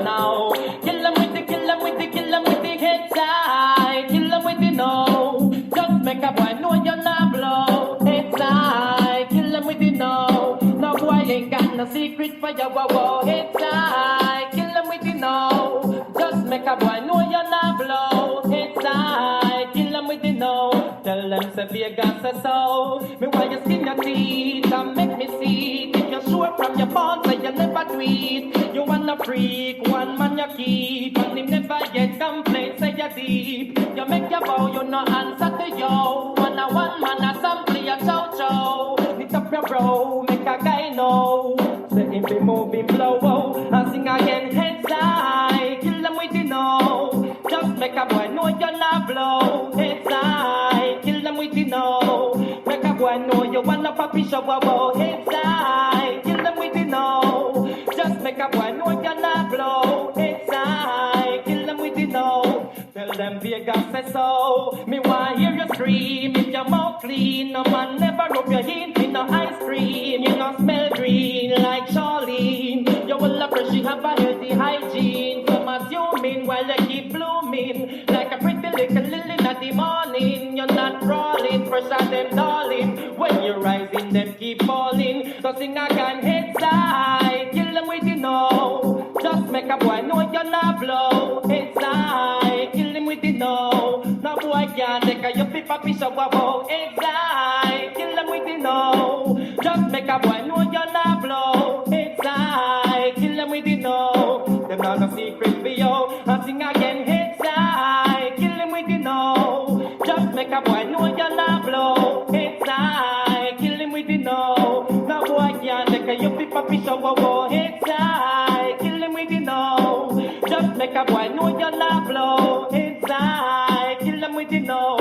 no. Kill 'em with the, kill 'em with the, kill 'em with the head side. Kill 'em with the no. Just make a boy know you're not blow. Head side. Kill 'em with the no. No boy ain't got no secret for your wow. Head side. Kill 'em with the no. Just make a boy know you're not blow. Head side. Kill 'em with the no. Tell them say Vegas say so. Me why you skin your teeth and make me see. If you're sure from your bones say you never tweet. You wanna freak, one man you keep. And him never yet complain, say you deep. You make your bow, you no answer to yo. One man a sample your chow. Knit up your bro, make a guy know. Say him be moving blow. And sing again, head side. Kill them with the no. Just make a boy know you're not blow. Head side. Kill them with the no. Make a boy know you wanna puppy show. Head side. Kill them with the no. Just make a boy know you're not blow. Head side. Kill them with the no. Tell them Vegas say so. Me want hear you scream. If your mouth clean, no man never rub your hint in no ice cream. You no smell green like Charlene. You will appreciate have a healthy hygiene. Some assuming while you keep blooming like a pretty little lily in the morning. You're not crawling, fresh as them darling. When you're rising, them keep falling. So sing again, head side. Kill them with the no. Just make a boy know you're not blow. Head side. Kill them with the no. No boy can't take a yuppie papi show. Head side. Kill them with the no. Just make a boy know you're not blow. Head side. Kill them with the no. Them not no secret for you. I sing again, head side. Kill them with the no. Just make a boy know you're not blow. Head side. Kill them with the no. No boy can't take a yuppie papi show. Head side. Kill them with the no. Just make a boy know you're not blow. Head side. Kill them with the no.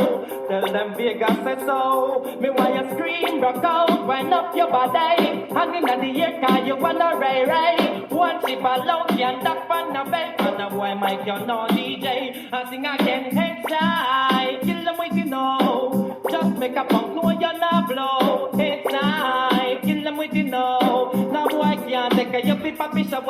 Tell them Vegas say so. Me why you scream, rock out, wind up your body. Hanging at the air car, you wanna ray. One chip alone, can't duck from the bed. And a boy Mike, you no DJ. I sing again, head side. Kill them with the no. Just make a punk know you're not blow. Head side. Kill them with the no. No boy can't take a yuppie papi show.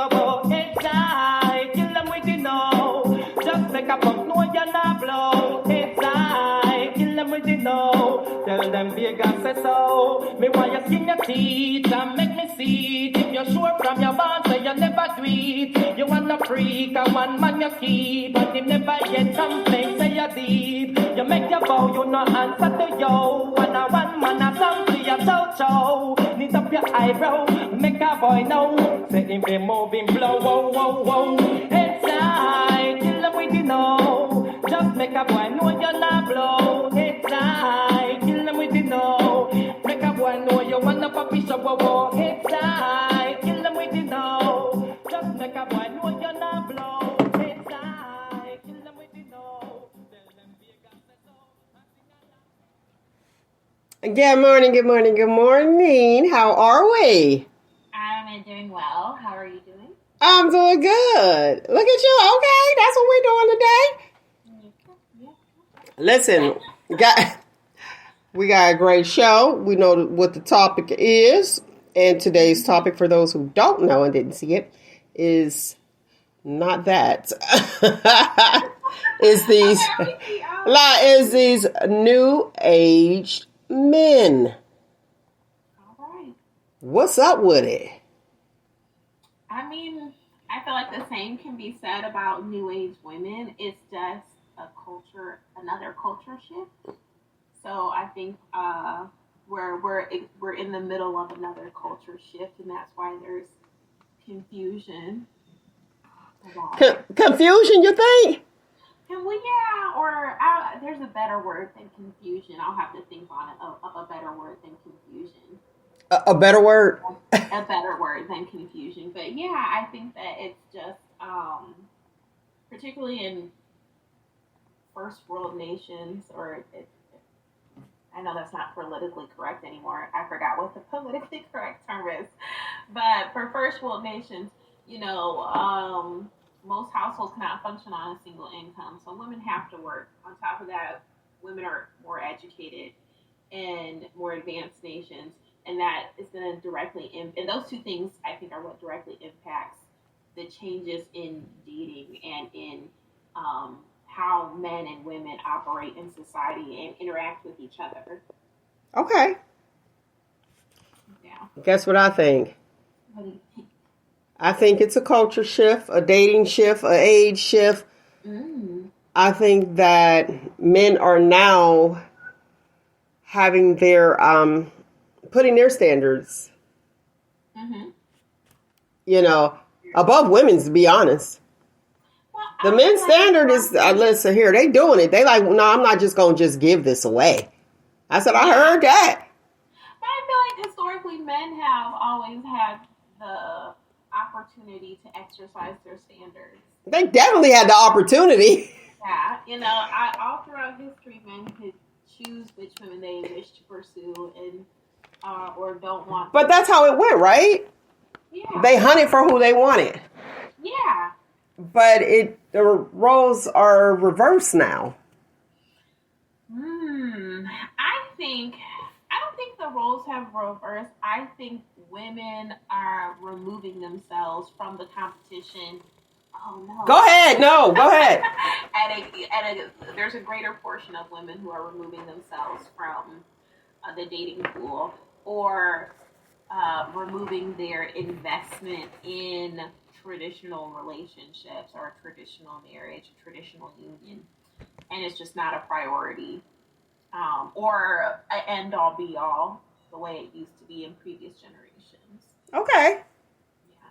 Head side. Kill them with the no. Just make a punk know you're not blow. Head side. Kill them with the no. Tell them Vegas say so. Me why you skin your teeth and make me see it. If you're sure from your bond, say you never tweet. You wanna freak and one man you keep. But him never yet complain, say you deep. You make your bow, you no answer to yo. One man a song to your chow. Knit up your eyebrow, make a boy know. Say him be moving blow. Head side, kill him with the no. Just make a boy know you're not blow. Head side, kill him with the no. Make a boy know you wanna puppy show. Head side, kill him with the no. Just make a boy know you're not blow. Head side, kill him with the no. Tell them Vegas say so. Good morning. How are we? I'm doing well. How are you doing? I'm doing good. Look at you. Okay, that's what we're doing today. Listen, we got a great show. We know what the topic is. And today's topic, for those who don't know and didn't see it, is not that. is these new age men. All right. What's up with it? I mean, I feel like the same can be said about new age women. It's just another culture shift. So I think we're in the middle of another culture shift, and that's why there's confusion. Confusion, you think? There's a better word than confusion. I'll have to think on it of a better word than confusion. A better word? A better word than confusion. But yeah, I think that it's just, particularly in first world nations, I know that's not politically correct anymore. I forgot what the politically correct term is. But for first world nations, most households cannot function on a single income. So women have to work. On top of that, women are more educated in more advanced nations. and that is going to directly and those two things I think are what directly impacts the changes in dating and in how men and women operate in society and interact with each other. Okay. Yeah. Guess what I think? What do you think? I think it's a culture shift, a dating shift, a age shift. I think that men are now having their putting their standards, above women's, to be honest. The men's standard is, listen here, they doing it. They like, no, I'm not just going to just give this away. I said, I heard that. But I feel like historically men have always had the opportunity to exercise their standards. They definitely had the opportunity. Yeah, all throughout history, men could choose which women they wish to pursue and or don't want. But that's how it went, right? Yeah. They hunted for who they wanted. Yeah. But the roles are reversed now. I don't think the roles have reversed. I think women are removing themselves from the competition. Oh no. Go ahead. No, go ahead. There's a greater portion of women who are removing themselves from the dating pool or removing their investment in traditional relationships or traditional marriage, traditional union, and it's just not a priority or an end all be all the way it used to be in previous generations. Okay. Yeah.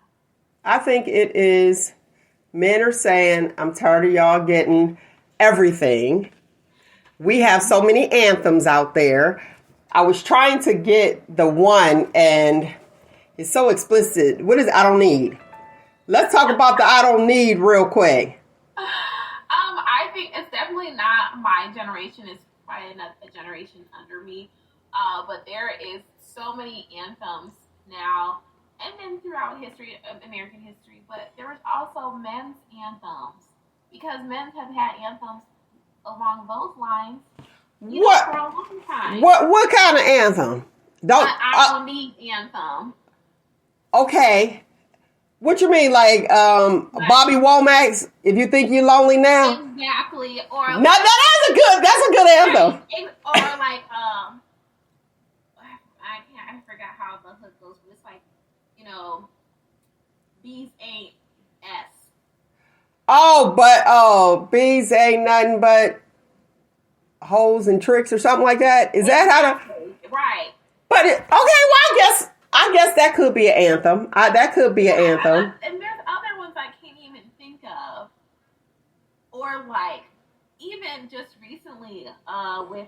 I think it is. Men are saying, I'm tired of y'all getting everything. We have so many anthems out there. I was trying to get the one, and it's so explicit. What is I don't need? Let's talk about the I don't need real quick. I think it's definitely not my generation. It's probably a generation under me. But there is so many anthems now, and then throughout history, American history. But there was also men's anthems because men have had anthems along those lines. For a long time. What kind of anthem? I don't need anthem. Okay. What you mean, like Bobby Womack's? If you think you're lonely now. Exactly. Or now that's a good anthem. Or like I forgot how the hook goes, but it's like, bees ain't S. Bees ain't nothing but hoes and tricks or something like that. Is that how to? Right. But I guess that could be an anthem. That could be an anthem. And there's other ones I can't even think of. Or like even just recently with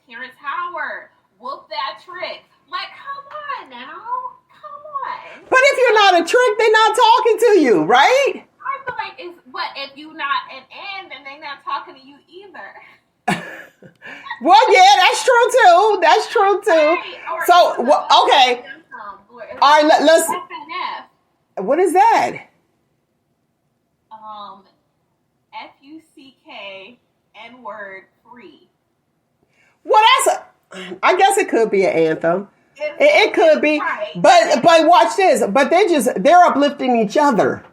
Terrence Howard, whoop that trick. Like, come on now. Come on. But if you're not a trick, they're not talking to you, right? I feel like but if you not an and, then they're not talking to you either. Well, yeah, that's true too. That's true too. Right. So, okay. All right, let's. FNF. What is that? FUCK N-word free. Well, I guess it could be an anthem. It could be, right. but watch this. But they're uplifting each other.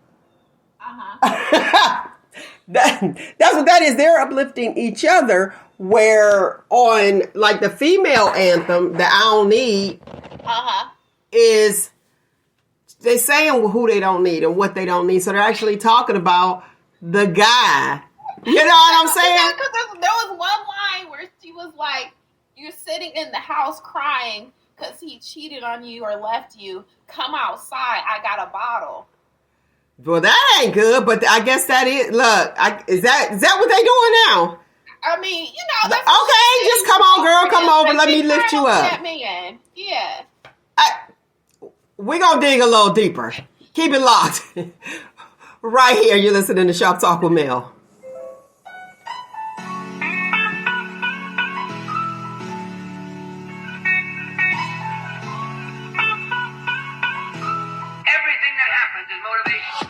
That's what that is. They're uplifting each other. Where on like the female anthem, the I don't need, is they saying who they don't need and what they don't need. So they're actually talking about the guy. You know what I'm saying? There was one line where she was like, "You're sitting in the house crying because he cheated on you or left you. Come outside. I got a bottle." Well, that ain't good, but I guess that is. Look, is that what they doing now? I mean, that's okay. Just come on, girl. Come over. Let me lift you up. That man. Yeah. We're gonna dig a little deeper. Keep it locked. Right here, you're listening to Shop Talk with Mel. Everything that happens is motivation.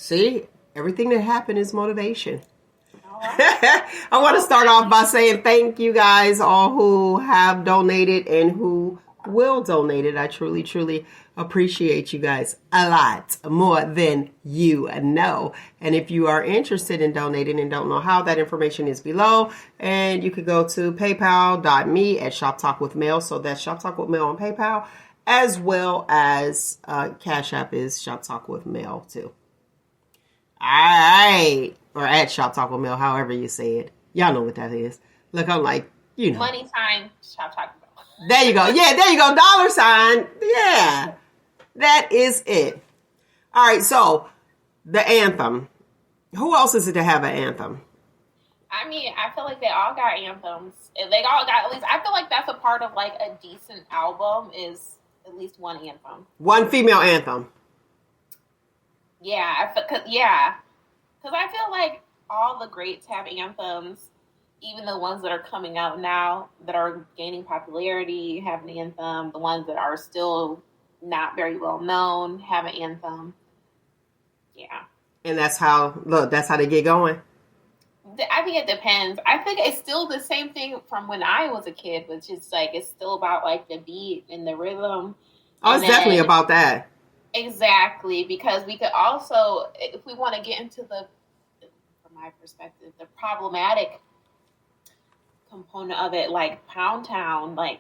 See, everything that happened is motivation. All right. I want to start off by saying thank you guys all who have donated and who will donate it. I truly, truly appreciate you guys a lot more than you know. And if you are interested in donating and don't know how, that information is below. And you could go to paypal.me/ShopTalkWithMel. So that's Shop Talk with Mel on PayPal, as well as Cash App is Shop Talk with Mel too. All right. Or at Shop Talk with Mel, however you say it. Y'all know what that is. Look, I'm like, you know. Money time, Shop Talk with Mel. There you go. Yeah, there you go. $. Yeah. That is it. All right. So the anthem. Who else is it to have an anthem? I mean, I feel like they all got anthems. They all got, at least, I feel like that's a part of like a decent album is at least one anthem. One female anthem. Yeah. Because I feel like all the greats have anthems. Even the ones that are coming out now that are gaining popularity have an anthem. The ones that are still not very well known have an anthem. Yeah. And that's how they get going. I think it depends. I think it's still the same thing from when I was a kid, which is like, it's still about like the beat and the rhythm. Oh, it's definitely about that. Exactly. Because we could also, if we want to get into from my perspective, the problematic component of it, like Pound Town, like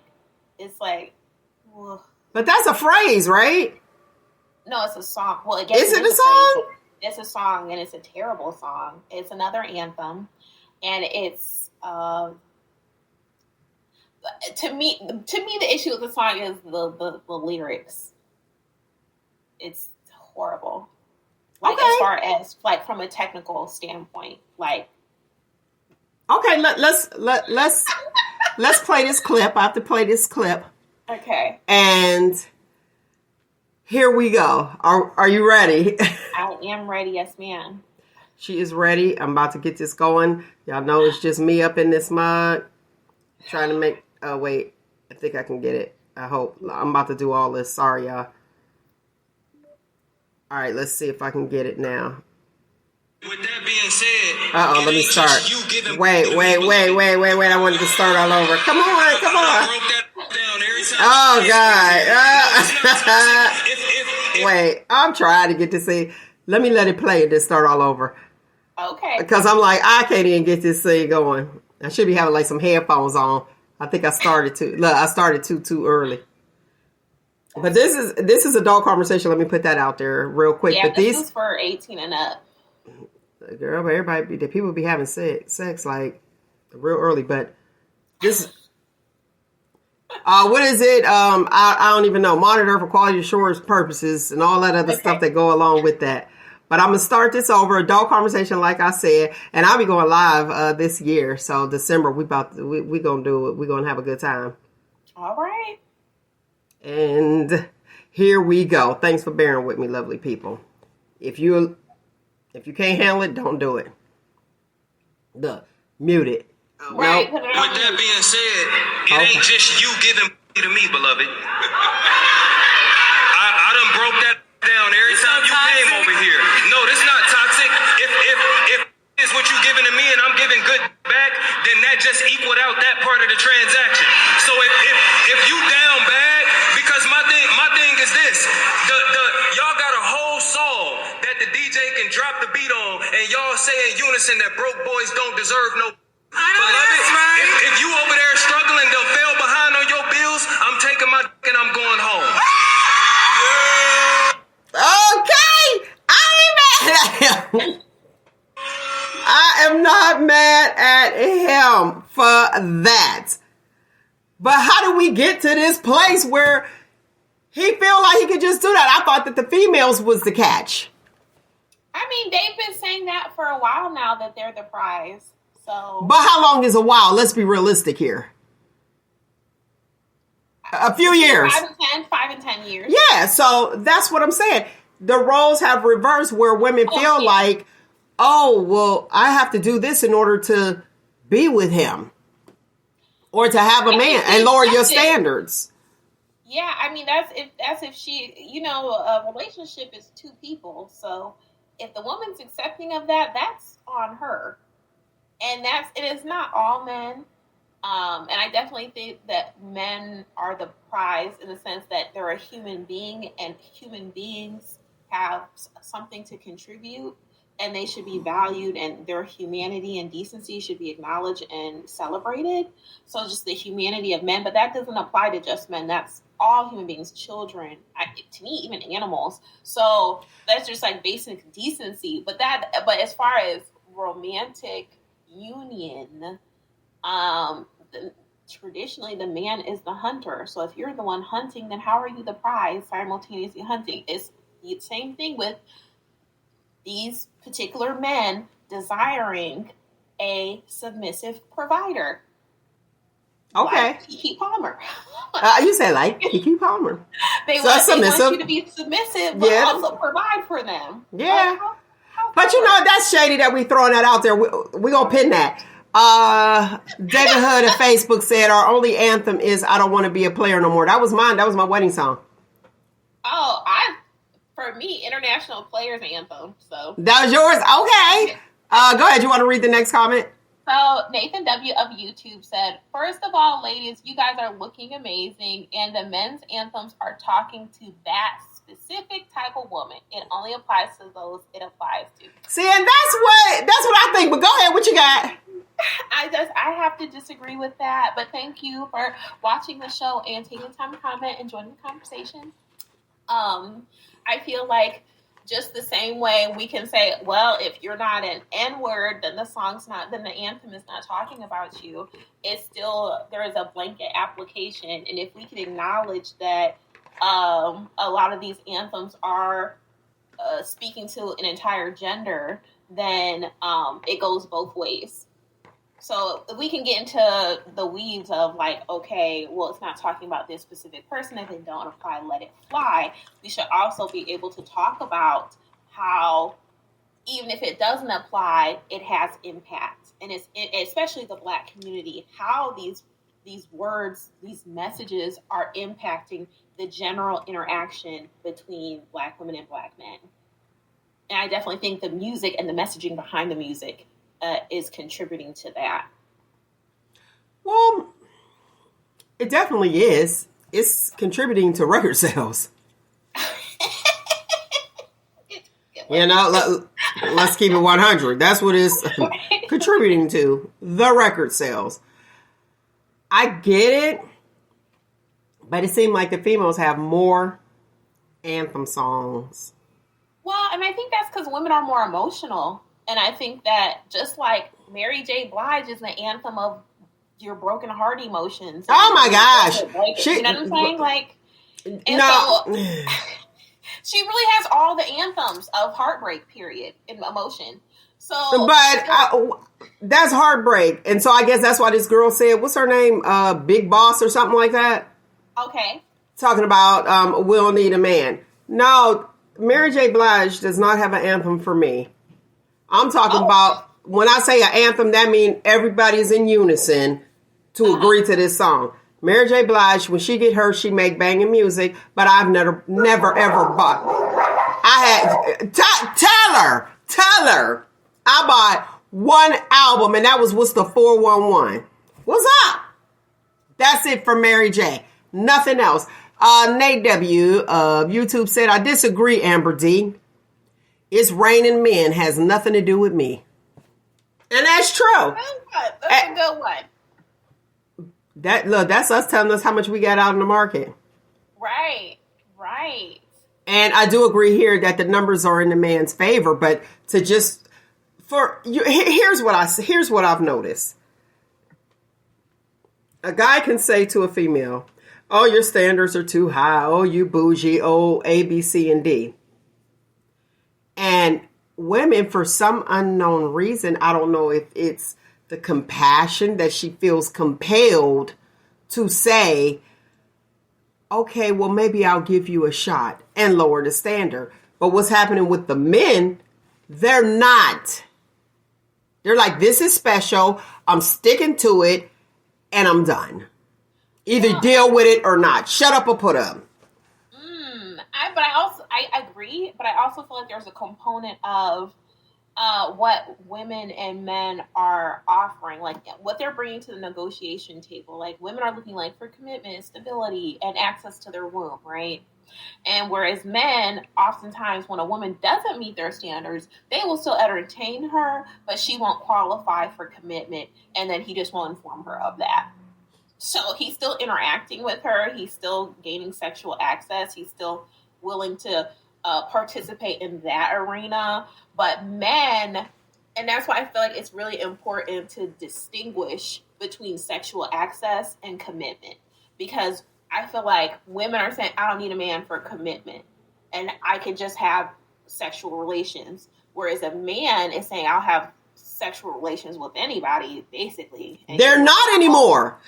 it's like, ugh. But that's a phrase, right? No, it's a song. Well, is it a song? It's a song, and it's a terrible song. It's another anthem, and it's to me the issue with the song is the lyrics. It's horrible. Like, okay. As far as like from a technical standpoint, like. Okay, let's play this clip. I have to play this clip. Okay. And here we go. Are you ready? I am ready, yes, ma'am. She is ready. I'm about to get this going. Y'all know it's just me up in this mug. Trying to make... Oh, wait. I think I can get it. I hope. I'm about to do all this. Sorry, y'all. All right, let's see if I can get it now. With that being said, let me start. Wait. I wanted to start all over. Come on. Oh, God. Wait, I'm trying to get this thing. Let it play and then start all over. Okay. Because I'm like, I can't even get this thing going. I should be having like some headphones on. I think I started too early. But this is adult conversation. Let me put that out there real quick. Yeah, but this is for 18 and up. Girl, the people be having sex like real early. But this, what is it? I don't even know. Monitor for quality assurance purposes and all that other stuff that go along with that. But I'm gonna start this over. Adult conversation, like I said, and I'll be going live this year. So December, we gonna do it. We gonna have a good time. All right. And here we go. Thanks for bearing with me, lovely people. If you can't handle it, don't do it. Mute it. Right. Nope. With that being said, it ain't just you giving to me, beloved. I done broke that down every time you came over here. No, this not toxic. If it's what you giving to me and I'm giving good back, then that just equaled out that part of the transaction. So if you down bad, because my thing is this, y'all got a whole song that the DJ can drop the beat on, and y'all say in unison that broke boys don't deserve no. Beloved, right. If you over there struggling, done fell behind on your bills, I'm taking my dick and I'm going home. Okay, I ain't mad at him. I am not mad at him for that. But how do we get to this place where he feel like he could just do that? I thought that the females was the catch. I mean, they've been saying that for a while now, that they're the prize. So, but how long is a while? Let's be realistic here. A few years. 5 and 10 years. Yeah, so that's what I'm saying. The roles have reversed where women feel like, oh, well, I have to do this in order to be with him or to have a man and lower your standards. Yeah, I mean, that's if she, a relationship is two people. So if the woman's accepting of that, that's on her. And it is not all men. And I definitely think that men are the prize in the sense that they're a human being, and human beings have something to contribute, and they should be valued, and their humanity and decency should be acknowledged and celebrated. So just the humanity of men, but that doesn't apply to just men. That's all human beings, children, to me, even animals. So that's just like basic decency. But as far as romantic union, traditionally the man is the hunter. So if you're the one hunting, then how are you the prize simultaneously hunting? It's the same thing with these particular men desiring a submissive provider. Okay. Like Keke Palmer. You say like Keke Palmer. They want you to be submissive, but also provide for them. Yeah. Like, but you know, that's shady that we throwing that out there. We gonna pin that. David Hood at Facebook said our only anthem is "I Don't Want to Be a Player No More." That was mine. That was my wedding song. Oh, for me, International Players Anthem. So that was yours. Okay. Go ahead. You want to read the next comment? So Nathan W. of YouTube said, "First of all, ladies, you guys are looking amazing, and the men's anthems are talking to that specific type of woman. It only applies to those it applies to." See, and that's what I think. But go ahead. What you got? I have to disagree with that. But thank you for watching the show and taking time to comment and joining the conversation. I feel like just the same way we can say, well, if you're not an N-word, then then the anthem is not talking about you. It's still, there is a blanket application. And if we can acknowledge that a lot of these anthems are speaking to an entire gender, then it goes both ways. So we can get into the weeds of like, okay, well, it's not talking about this specific person. If they don't apply, let it fly. We should also be able to talk about how, even if it doesn't apply, it has impact. And it's especially the Black community, how these words, these messages are impacting the general interaction between Black women and Black men. And I definitely think the music and the messaging behind the music is contributing to that. Well, it definitely is. It's contributing to record sales. You know, let's keep it 100. That's what it's contributing to, the record sales. I get it, but it seemed like the females have more anthem songs. Well, and I think that's because women are more emotional. And I think that just like Mary J. Blige is an anthem of your broken heart emotions. Oh my gosh. Like, you know what I'm saying? Like, no. So, she really has all the anthems of heartbreak, period, in emotion. So, but that's heartbreak. And so I guess that's why this girl said, what's her name? Big Boss or something like that? Okay. Talking about We'll Need a Man. No, Mary J. Blige does not have an anthem for me. I'm talking about, when I say an anthem, that means everybody's in unison to agree to this song. Mary J. Blige, when she get hurt, she make banging music, but I've never ever bought. I had, tell her, I bought one album, and that was What's the 411. What's up? That's it for Mary J. Nothing else. Nate W. of YouTube said, I disagree, Amber D. It's raining men has nothing to do with me. And that's true. That's a good one. That's us telling us how much we got out in the market. Right. And I do agree here that the numbers are in the man's favor, but to just here's what I've noticed. A guy can say to a female, "Oh, your standards are too high. Oh, you bougie. Oh, A, B, C, and D." And women, for some unknown reason, I don't know if it's the compassion that she feels compelled to say, okay, well, maybe I'll give you a shot and lower the standard. But what's happening with the men, they're not. They're like, this is special. I'm sticking to it and I'm done. Either deal with it or not. Shut up or put up. But I also, I agree, but I also feel like there's a component of what women and men are offering, like what they're bringing to the negotiation table. Like women are looking like for commitment, stability, and access to their womb, right? And whereas men, oftentimes when a woman doesn't meet their standards, they will still entertain her, but she won't qualify for commitment, and then he just won't inform her of that. So he's still interacting with her. He's still gaining sexual access. He's still willing to participate in that arena. But men, and that's why I feel like it's really important to distinguish between sexual access and commitment. Because I feel like women are saying, I don't need a man for commitment, and I can just have sexual relations. Whereas a man is saying, I'll have sexual relations with anybody, basically. They're not anymore.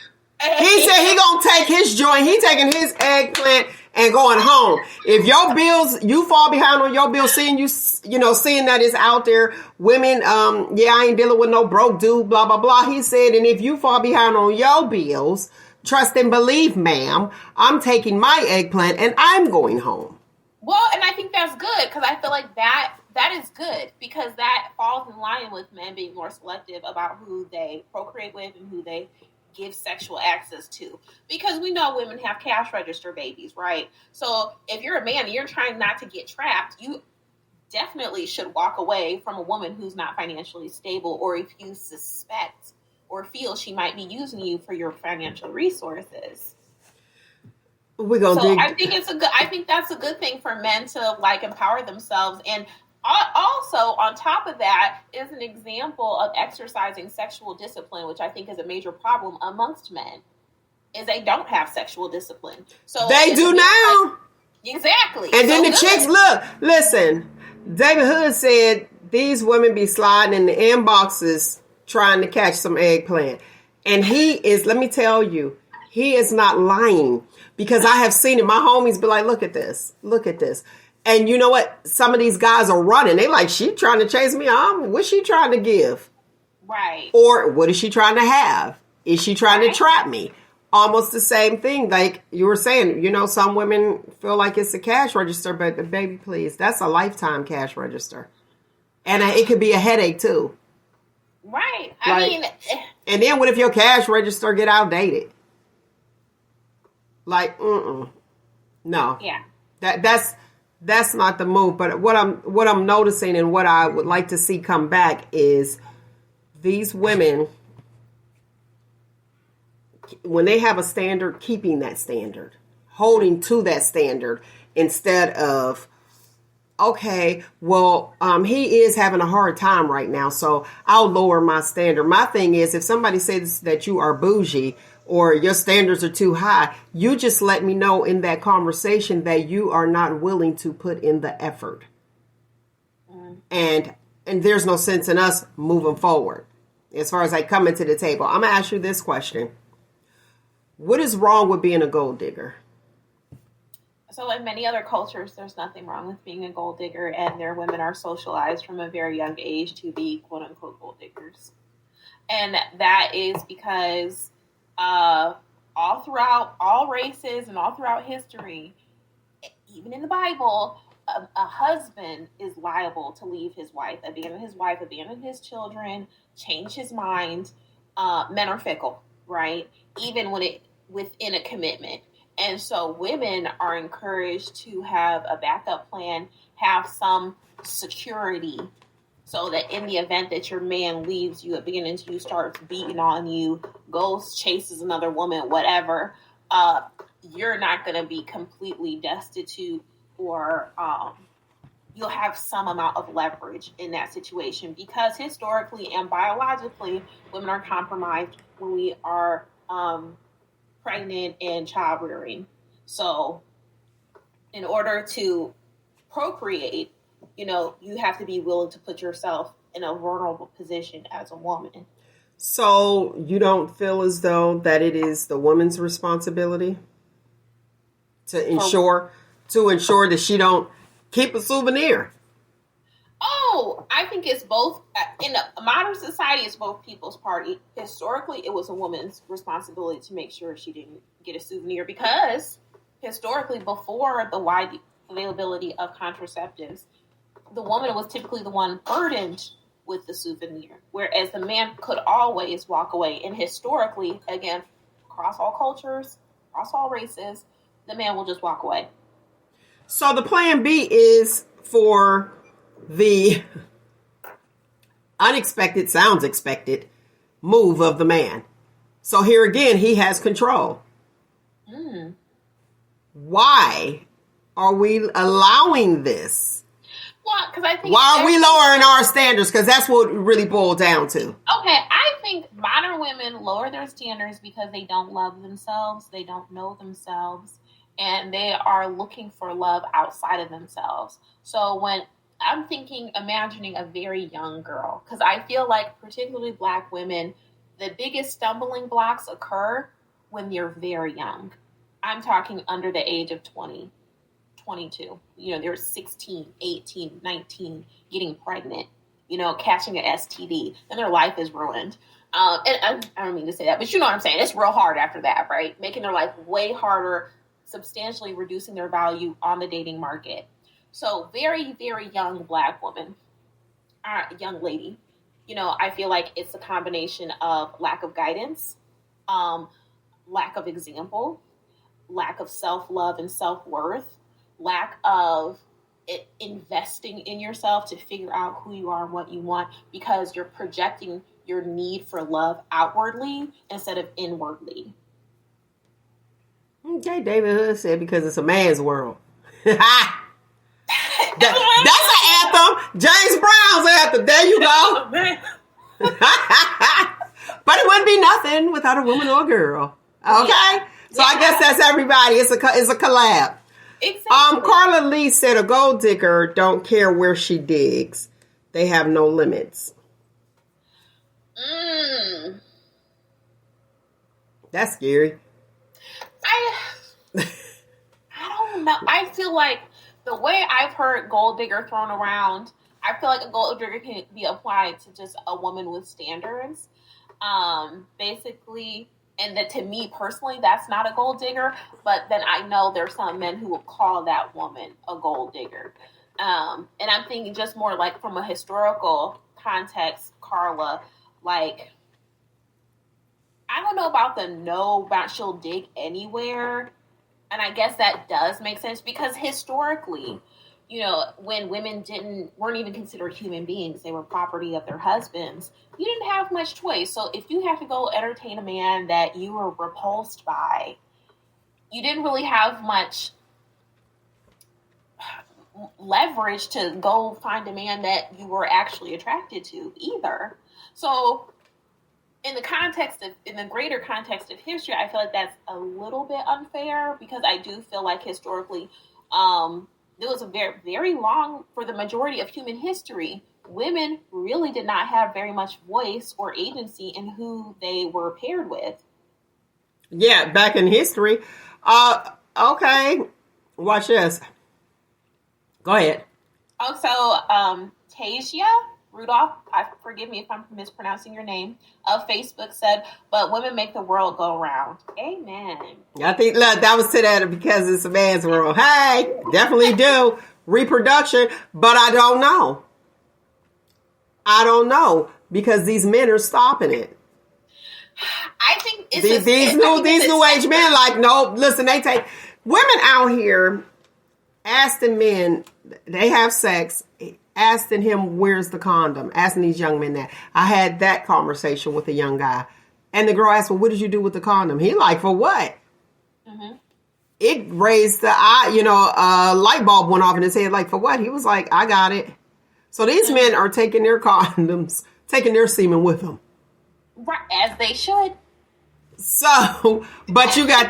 He said he gonna take his joint. He taking his eggplant and going home. If your bills, you fall behind on your bills, seeing seeing that it's out there, women, I ain't dealing with no broke dude, blah, blah, blah. He said, and if you fall behind on your bills, trust and believe, ma'am, I'm taking my eggplant and I'm going home. Well, and I think that's good, because I feel like that is good, because that falls in line with men being more selective about who they procreate with and who they give sexual access to, because we know women have cash register babies, right? So if you're a man and you're trying not to get trapped, you definitely should walk away from a woman who's not financially stable, or if you suspect or feel she might be using you for your financial resources. We're gonna dig. I think that's a good thing for men to like empower themselves. And also, on top of that, is an example of exercising sexual discipline, which I think is a major problem amongst men, is they don't have sexual discipline. So they do now. Exactly. And then the chicks, listen, David Hood said these women be sliding in the inboxes trying to catch some eggplant. And he is, let me tell you, he is not lying, because I have seen it. My homies be like, look at this. And you know what? Some of these guys are running. They like, she trying to chase me. What's she trying to give? Right. Or what is she trying to have? Is she trying to trap me? Almost the same thing. Like you were saying, some women feel like it's a cash register, but baby, please, that's a lifetime cash register. And it could be a headache too. Right. And then what if your cash register get outdated? Like, no. Yeah. That's not the move. But what I'm noticing and what I would like to see come back is these women, when they have a standard, keeping that standard, holding to that standard, instead of, okay, well, he is having a hard time right now, so I'll lower my standard. My thing is, if somebody says that you are bougie or your standards are too high, you just let me know in that conversation that you are not willing to put in the effort. And there's no sense in us moving forward. As far as like coming to the table, I'm going to ask you this question. What is wrong with being a gold digger? So in many other cultures, there's nothing wrong with being a gold digger, and their women are socialized from a very young age to be quote unquote gold diggers. And that is because all throughout all races and all throughout history, even in the Bible, a husband is liable to leave his wife, abandon his children, change his mind. Men are fickle, right? Even within a commitment. And so women are encouraged to have a backup plan, have some security, so that in the event that your man leaves you, abandons you, starts beating on you, goes, chases another woman, whatever, you're not going to be completely destitute, or you'll have some amount of leverage in that situation, because historically and biologically, women are compromised when we are pregnant and child rearing. So in order to procreate, you have to be willing to put yourself in a vulnerable position as a woman. So you don't feel as though that it is the woman's responsibility to ensure that she don't keep a souvenir? Oh, I think it's both. In a modern society, it's both people's party. Historically, it was a woman's responsibility to make sure she didn't get a souvenir, because historically, before the availability of contraceptives, the woman was typically the one burdened with the souvenir, whereas the man could always walk away. And historically, again, across all cultures, across all races, the man will just walk away. So the plan B is for the unexpected, sounds expected, move of the man. So here again, he has control. Why are we allowing this? Well, because I think... Why are we lowering our standards? Because that's what it really boiled down to. Okay, I think modern women lower their standards because they don't love themselves, they don't know themselves, and they are looking for love outside of themselves. So when I'm imagining a very young girl, because I feel like particularly Black women, the biggest stumbling blocks occur when you're very young. I'm talking under the age of 20, 22. They're 16, 18, 19, getting pregnant, catching an STD, and their life is ruined. And I don't mean to say that, but you know what I'm saying. It's real hard after that, right? Making their life way harder, substantially reducing their value on the dating market. So very, very young Black woman, young lady, I feel like it's a combination of lack of guidance, lack of example, lack of self-love and self-worth, lack of investing in yourself to figure out who you are and what you want, because you're projecting your need for love outwardly instead of inwardly. Okay, David Hood said because it's a man's world. That's an anthem. James Brown's anthem. There you go. But it wouldn't be nothing without a woman or a girl. Okay? So I guess that's everybody. It's a collab. Exactly. Carla Lee said a gold digger don't care where she digs. They have no limits. That's scary. I don't know. I feel like the way I've heard gold digger thrown around, I feel like a gold digger can be applied to just a woman with standards. Basically, and that to me personally, that's not a gold digger, but then I know there's some men who will call that woman a gold digger. And I'm thinking just more like from a historical context, Carla, like, I don't know about she'll dig anywhere. And I guess that does make sense because historically, when women weren't even considered human beings, they were property of their husbands. You didn't have much choice. So if you have to go entertain a man that you were repulsed by, you didn't really have much leverage to go find a man that you were actually attracted to either. So in the greater context of history, I feel like that's a little bit unfair because I do feel like historically, there was a very, very long, for the majority of human history, women really did not have very much voice or agency in who they were paired with. Yeah, back in history. Okay, watch this. Go ahead. Also, Tasia Rudolph, forgive me if I'm mispronouncing your name, of Facebook said, but women make the world go round. Amen. I think, look, that was to that because it's a man's world. Hey, definitely do. Reproduction, but I don't know. Because these men are stopping it. I think it's these new age men, like, no, listen, they take women out here asking men, they have sex, asking him, where's the condom? Asking these young men that. I had that conversation with a young guy. And the girl asked, well, what did you do with the condom? He like, for what? Mm-hmm. It raised the eye, light bulb went off in his head. Like, for what? He was like, I got it. So these men are taking their condoms, taking their semen with them. Right, as they should. So, but you got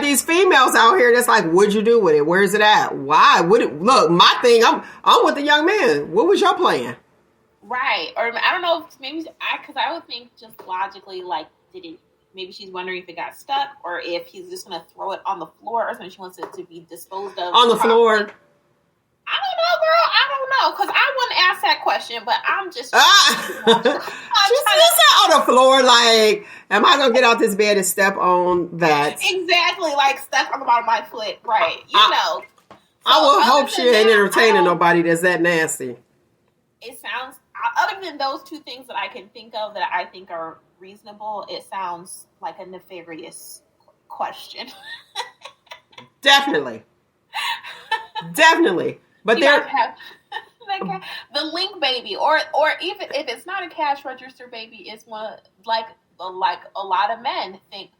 these females out here that's like, what'd you do with it? Where's it at? Why? Look, my thing, I'm with the young man. What was your plan? Right. Or I don't know, because I would think just logically, like, maybe she's wondering if it got stuck or if he's just going to throw it on the floor or something. She wants it to be disposed of. On the floor. I don't know, girl. I don't know. Because I wouldn't ask that question, but I'm just... She's on the floor, like, am I going to get out this bed and step on that? Exactly, like, stuck on the bottom of my foot. Right. I will hope other she than ain't that, entertaining nobody that's that nasty. It sounds, other than those two things that I can think of that I think are reasonable, it sounds like a nefarious question. Definitely. Definitely. But You there guys have the link baby, or even if it's not a cash register baby, it's one like a lot of men think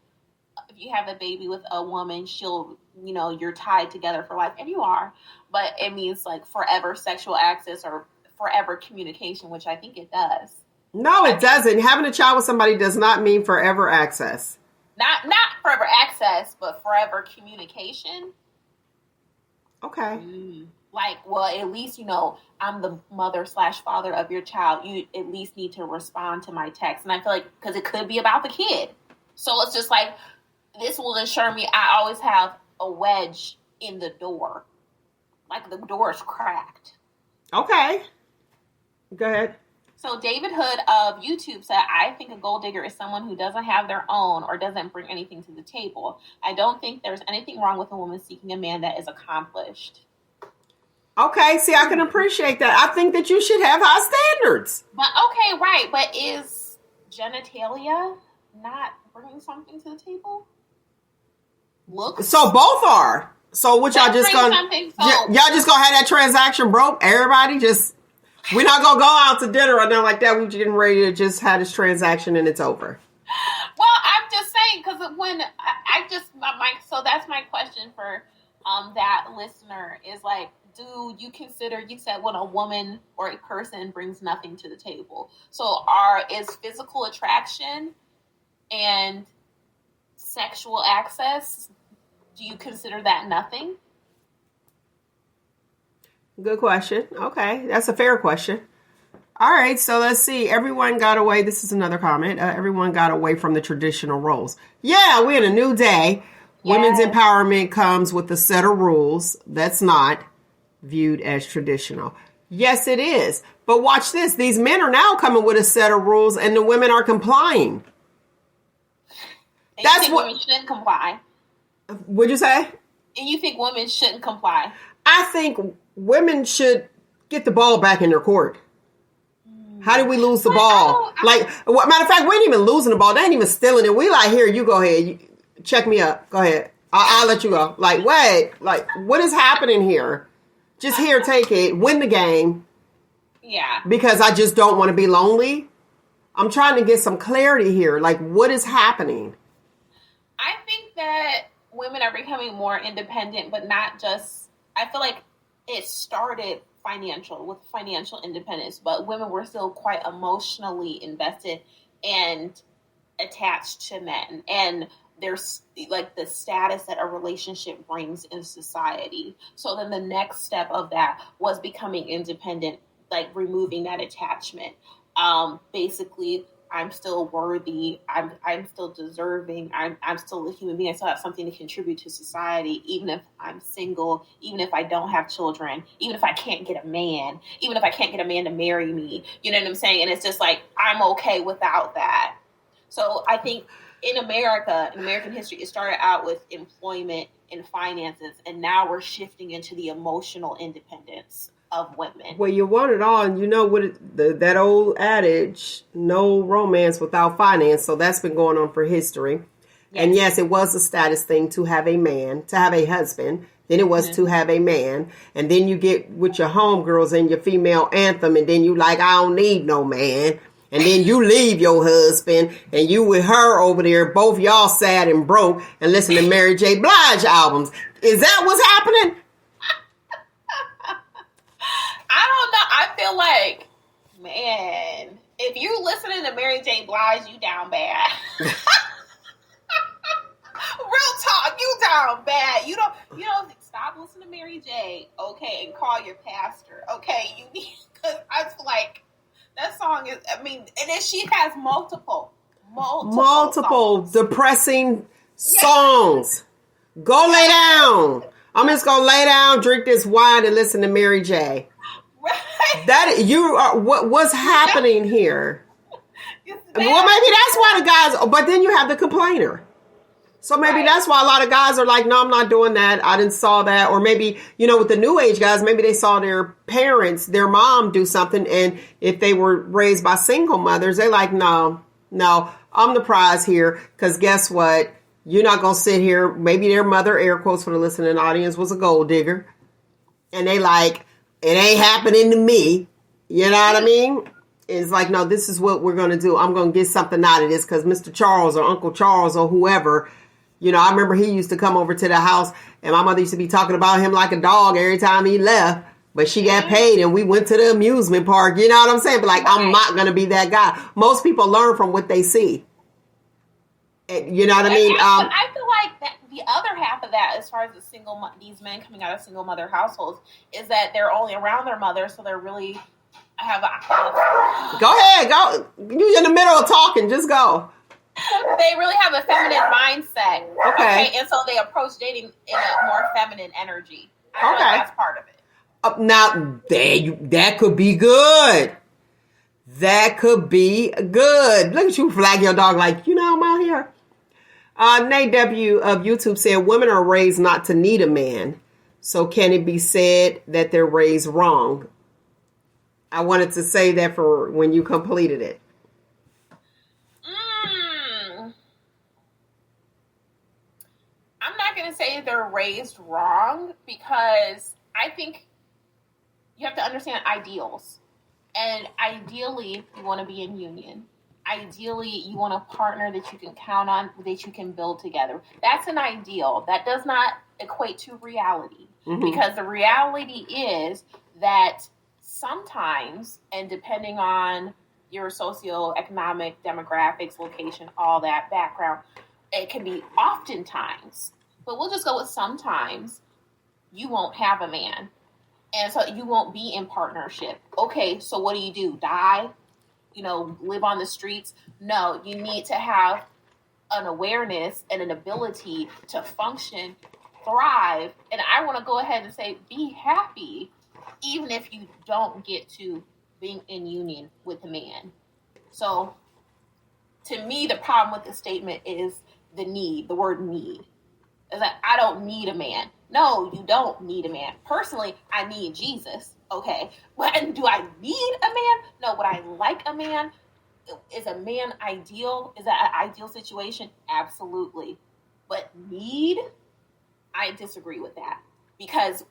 if you have a baby with a woman, she'll, you're tied together for life, and you are, but it means like forever sexual access or forever communication, which I think it does. No, it doesn't. Having a child with somebody does not mean forever access. Not forever access, but forever communication. Okay. Like, well, at least, I'm the mother/father of your child. You at least need to respond to my text. And I feel like, because it could be about the kid. So it's just like, this will ensure me I always have a wedge in the door. Like the door is cracked. Okay. Go ahead. So David Hood of YouTube said, I think a gold digger is someone who doesn't have their own or doesn't bring anything to the table. I don't think there's anything wrong with a woman seeking a man that is accomplished. Okay, see, I can appreciate that. I think that you should have high standards. But okay, right. But is genitalia not bringing something to the table? Looks. So both are. So what y'all just gonna y'all just gonna have that transaction broke? Everybody just, we're not gonna go out to dinner or nothing like that. We're getting ready to just have this transaction and it's over. Well, I'm just saying, because when so that's my question for that listener is like, do you consider, you said when a woman or a person brings nothing to the table. So is physical attraction and sexual access, do you consider that nothing? Good question. Okay, that's a fair question. All right, so let's see. Everyone got away. This is another comment. Everyone got away from the traditional roles. Yeah, we're in a new day. Yes. Women's empowerment comes with a set of rules that's not viewed as traditional. Yes, it is. But watch this. These men are now coming with a set of rules and the women are complying. And that's what women shouldn't comply. What'd you say? And you think women shouldn't comply? I think women should get the ball back in their court. How did we lose the ball? Matter of fact, we ain't even losing the ball. They ain't even stealing it. We like, here, you go ahead. Check me up. Go ahead. I'll let you go. Like, wait. Like, what is happening here? Just here, take it. Win the game. Yeah. Because I just don't want to be lonely. I'm trying to get some clarity here. Like, what is happening? I think that women are becoming more independent, but not just, I feel like it started with financial independence, but women were still quite emotionally invested and attached to men. And there's like the status that a relationship brings in society. So then the next step of that was becoming independent, like removing that attachment. Basically, I'm still worthy. I'm still deserving. I'm still a human being. I still have something to contribute to society, even if I'm single, even if I don't have children, even if I can't get a man, even if I can't get a man to marry me. You know what I'm saying? And it's just like, I'm okay without that. So I think in American history, it started out with employment and finances, and now we're shifting into the emotional independence of women. Well, you want it all, and you know what that old adage, no romance without finance. So that's been going on for history. Yes. And yes, it was a status thing to have a man, to have a husband. Then it was to have a man. And then you get with your homegirls and your female anthem, and then you like, I don't need no man. And then you leave your husband and you with her over there, both y'all sad and broke and listen to Mary J. Blige albums. Is that what's happening? I don't know. I feel like, man, if you listening to Mary J. Blige, you down bad. Real talk, you down bad. You don't stop listening to Mary J. Okay, and call your pastor. Okay, you need, because I feel like that song is, I mean, and then she has multiple songs. Depressing songs. Go lay down. I'm just gonna lay down, drink this wine, and listen to Mary J. Right. That you are what's happening here. Well, maybe that's why the guys. But then you have the complainer. So maybe Right. that's why a lot of guys are like, no, I'm not doing that. I didn't saw that. Or maybe, with the new age guys, maybe they saw their parents, their mom do something. And if they were raised by single mothers, they're like, no, I'm the prize here. Because guess what? You're not going to sit here. Maybe their mother, air quotes for the listening audience, was a gold digger. And they like, it ain't happening to me. You know what I mean? It's like, no, this is what we're going to do. I'm going to get something out of this because Mr. Charles or Uncle Charles or whoever, I remember he used to come over to the house and my mother used to be talking about him like a dog every time he left. But she got paid and we went to the amusement park. You know what I'm saying? But like, I'm not going to be that guy. Most people learn from what they see. You know what I mean? I feel like that the other half of that, as far as these men coming out of single mother households, is that they're only around their mother, so they're really Go ahead, go. You in the middle of talking, just go. They really have a feminine mindset. Okay. And so they approach dating in a more feminine energy. I feel like that's part of it. Now, that could be good. That could be good. Look at you flag your dog like, I'm out here. Nate W. of YouTube said, women are raised not to need a man. So can it be said that they're raised wrong? I wanted to say that for when you completed it. I'm not going to say they're raised wrong because I think you have to understand ideals. And ideally, you want to be in union. Ideally, you want a partner that you can count on, that you can build together. That's an ideal. That does not equate to reality. Mm-hmm. Because the reality is that sometimes, and depending on your socioeconomic, demographics, location, all that background, it can be oftentimes, but we'll just go with sometimes, you won't have a man. And so you won't be in partnership. Okay, so what do? Die? Live on the streets? No, you need to have an awareness and an ability to function, thrive. And I want to go ahead and say, be happy, even if you don't get to being in union with a man. So to me, the problem with the statement is the word need. Is that I don't need a man. No, you don't need a man. Personally, I need Jesus. Okay. But do I need a man? No, would I like a man? Is a man ideal? Is that an ideal situation? Absolutely. But need? I disagree with that. Because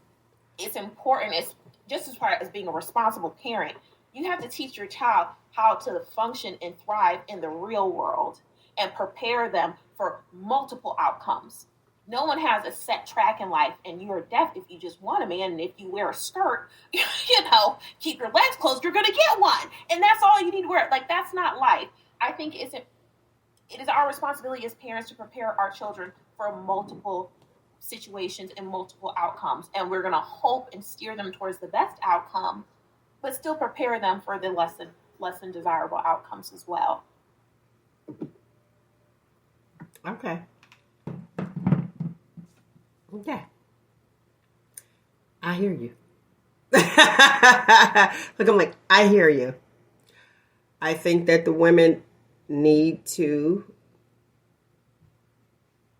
it's important. It's just as far as being a responsible parent. You have to teach your child how to function and thrive in the real world and prepare them for multiple outcomes. No one has a set track in life, and you're deaf if you just want a man. And if you wear a skirt, keep your legs closed, you're going to get one. And that's all you need to wear. Like, that's not life. I think it is our responsibility as parents to prepare our children for multiple situations and multiple outcomes. And we're going to hope and steer them towards the best outcome, but still prepare them for the less than desirable outcomes as well. Okay. Okay. I hear you. Look, I'm like, I hear you. I think that the women need to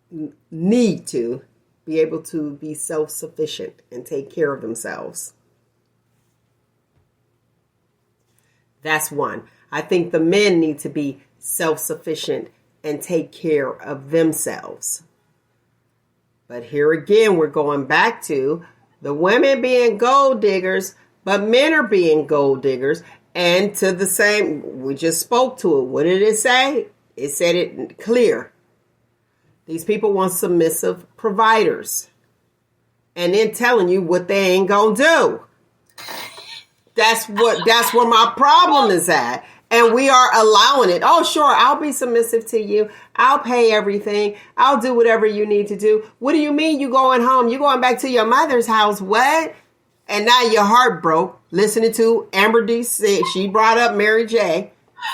be able to be self-sufficient and take care of themselves. That's one. I think the men need to be self-sufficient and take care of themselves. But here again, we're going back to the women being gold diggers, but men are being gold diggers. And to the same, we just spoke to it. What did it say? It said it clear. These people want submissive providers. And then telling you what they ain't gonna do. That's where my problem is at. And we are allowing it. Oh, sure, I'll be submissive to you. I'll pay everything. I'll do whatever you need to do. What do you mean you going home? You going back to your mother's house? What? And now your heart broke listening to Amber D. say she brought up Mary J.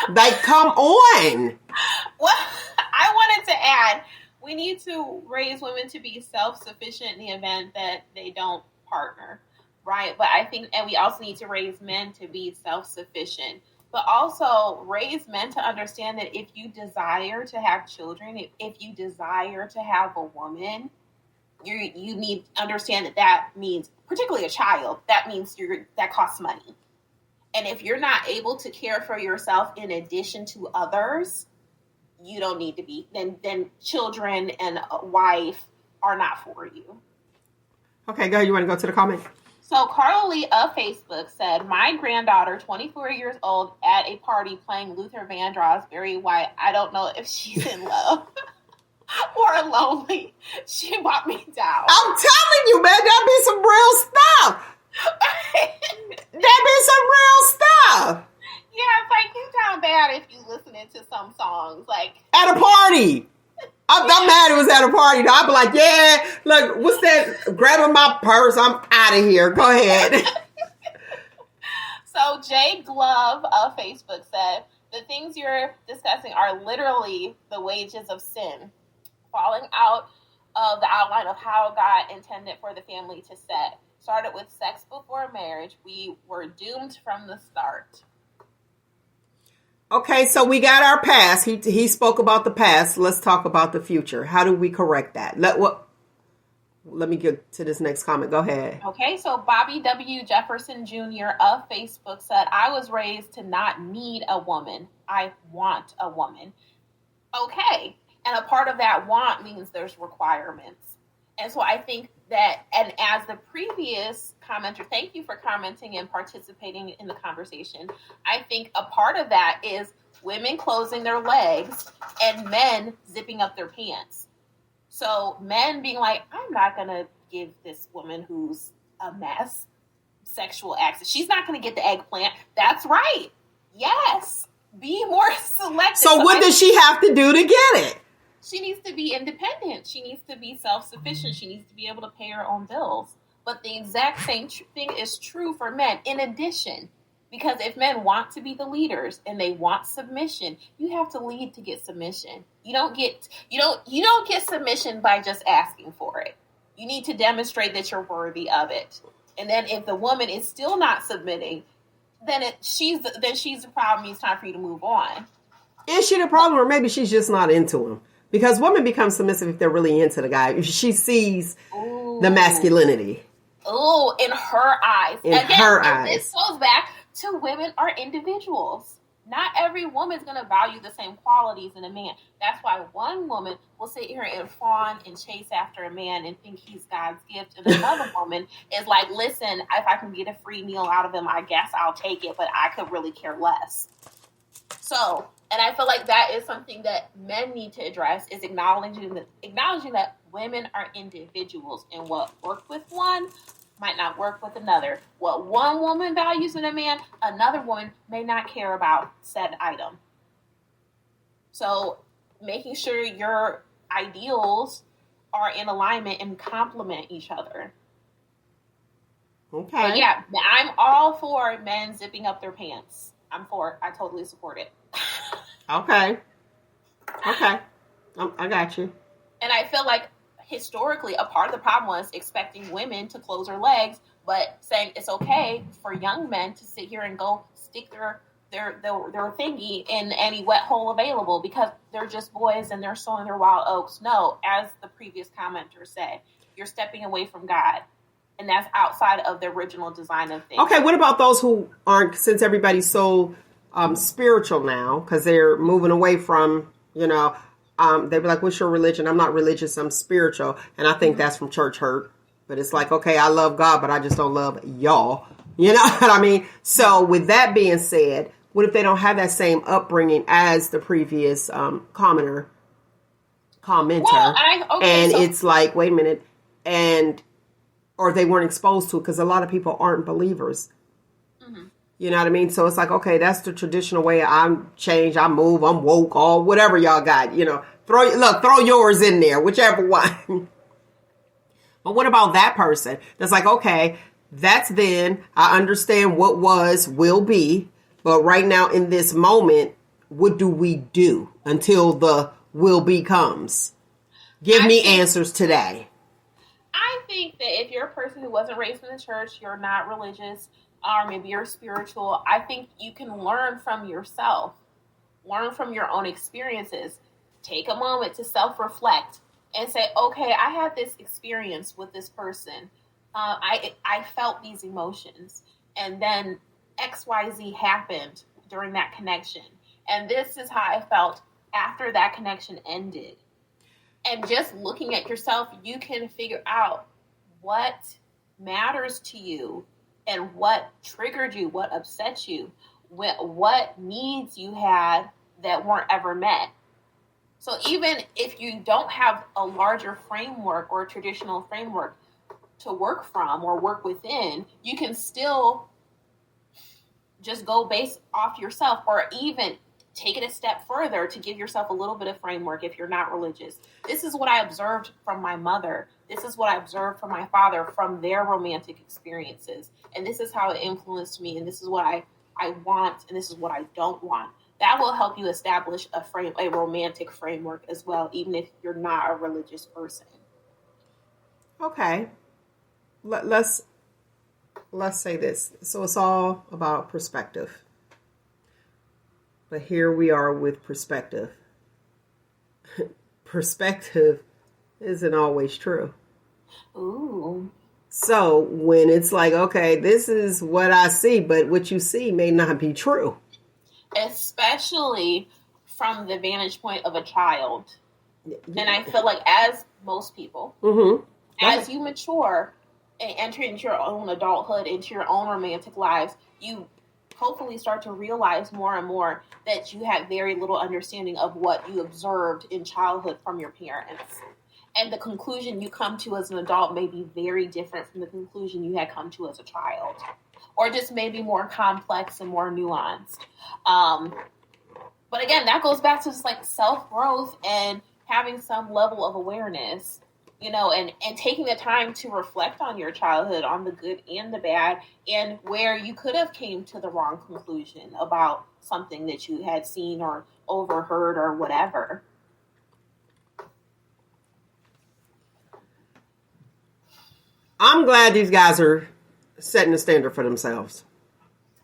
Like, come on. Well, I wanted to add, we need to raise women to be self-sufficient in the event that they don't partner, right? But I think, and we also need to raise men to be self-sufficient but also raise men to understand that if you desire to have children, if you desire to have a woman, you need to understand that means, particularly a child, that means that costs money. And if you're not able to care for yourself in addition to others, you don't need to be. Then children and a wife are not for you. Okay, go. You want to go to the comment? So Carla Lee of Facebook said, my granddaughter, 24 years old, at a party playing Luther Vandross, Barry White. I don't know if she's in love or lonely. She walked me down. I'm telling you, man, that be some real stuff. That be some real stuff. Yeah, it's like you sound bad if you listening to some songs. Like at a party. I'm mad it was at a party. I'd be like, yeah, look, what's that? Grabbing my purse. I'm out of here. Go ahead. So Jay Glove of Facebook said, the things you're discussing are literally the wages of sin. Falling out of the outline of how God intended for the family to set. Started with sex before marriage. We were doomed from the start. Okay, so we got our past. He spoke about the past. Let's talk about the future. How do we correct that? Let me get to this next comment. Go ahead. Okay, so Bobby W. Jefferson Jr. of Facebook said, I was raised to not need a woman. I want a woman. Okay, and a part of that want means there's requirements. And so I think that, and as the previous commenter, thank you for commenting and participating in the conversation. I think a part of that is women closing their legs and men zipping up their pants. So men being like, I'm not going to give this woman who's a mess sexual access. She's not going to get the eggplant. That's right. Yes. Be more selective. So what does she have to do to get it? She needs to be independent. She needs to be self-sufficient. She needs to be able to pay her own bills. But the exact same thing is true for men. In addition, because if men want to be the leaders and they want submission, you have to lead to get submission. You don't get submission by just asking for it. You need to demonstrate that you're worthy of it. And then if the woman is still not submitting, then she's the problem. It's time for you to move on. Is she the problem, or maybe she's just not into him? Because women become submissive if they're really into the guy. If she sees the masculinity. Oh, in her eyes. Her eyes. This goes back to women are individuals. Not every woman's going to value the same qualities in a man. That's why one woman will sit here and fawn and chase after a man and think he's God's gift. And another woman is like, listen, if I can get a free meal out of him, I guess I'll take it, but I could really care less. So... and I feel like that is something that men need to address, is acknowledging that women are individuals, and what worked with one might not work with another. What one woman values in a man, another woman may not care about said item. So making sure your ideals are in alignment and complement each other. Okay. But yeah, I'm all for men zipping up their pants. I totally support it. Okay. I got you. And I feel like historically a part of the problem was expecting women to close their legs, but saying it's okay for young men to sit here and go stick their thingy in any wet hole available because they're just boys and they're sowing their wild oats. No, as the previous commenter said, you're stepping away from God. And that's outside of the original design of things. Okay, what about those who aren't, since everybody's so spiritual now, because they're moving away from, they'd be like, what's your religion? I'm not religious, I'm spiritual. And I think that's from church hurt. But it's like, okay, I love God, but I just don't love y'all. You know what I mean? So with that being said, what if they don't have that same upbringing as the previous commenter? Well, it's like, wait a minute, or they weren't exposed to it, because a lot of people aren't believers. Mm-hmm. You know what I mean? So it's like, okay, that's the traditional way. I'm changed, I move, I'm woke, or whatever y'all got. Throw yours in there, whichever one. But what about that person that's like, okay, that's then, I understand what was, will be, but right now in this moment, what do we do until the will be comes? Give me answers today. I think that if you're a person who wasn't raised in the church, you're not religious, or maybe you're spiritual, I think you can learn from yourself, learn from your own experiences. Take a moment to self-reflect and say, okay, I had this experience with this person. I felt these emotions, and then XYZ happened during that connection. And this is how I felt after that connection ended. And just looking at yourself, you can figure out what matters to you and what triggered you, what upset you, what needs you had that weren't ever met. So even if you don't have a larger framework or a traditional framework to work from or work within, you can still just go based off yourself, or even take it a step further to give yourself a little bit of framework if you're not religious. This is what I observed from my mother. This is what I observed from my father, from their romantic experiences. And this is how it influenced me. And this is what I want. And this is what I don't want. That will help you establish a romantic framework as well, even if you're not a religious person. Okay. Let's say this. So it's all about perspective. But here we are with perspective. Perspective isn't always true. Ooh. So when it's like, okay, this is what I see, but what you see may not be true. Especially from the vantage point of a child. And I feel like, as most people, as you mature and enter into your own adulthood, into your own romantic lives, you hopefully start to realize more and more that you had very little understanding of what you observed in childhood from your parents. And the conclusion you come to as an adult may be very different from the conclusion you had come to as a child. Or just maybe more complex and more nuanced. But again, that goes back to just like self-growth and having some level of awareness, you know, and taking the time to reflect on your childhood, on the good and the bad, and where you could have came to the wrong conclusion about something that you had seen or overheard or whatever. I'm glad these guys are setting the standard for themselves.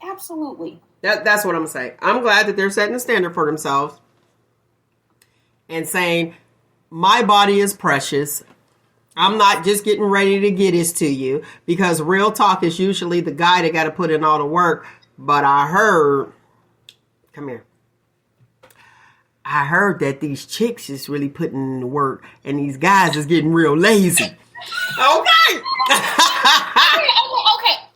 Absolutely. That's what I'm saying. I'm glad that they're setting the standard for themselves and saying, my body is precious. I'm not just getting ready to get this to you, because real talk is usually the guy that got to put in all the work. But I heard that these chicks is really putting in the work and these guys is getting real lazy. Okay.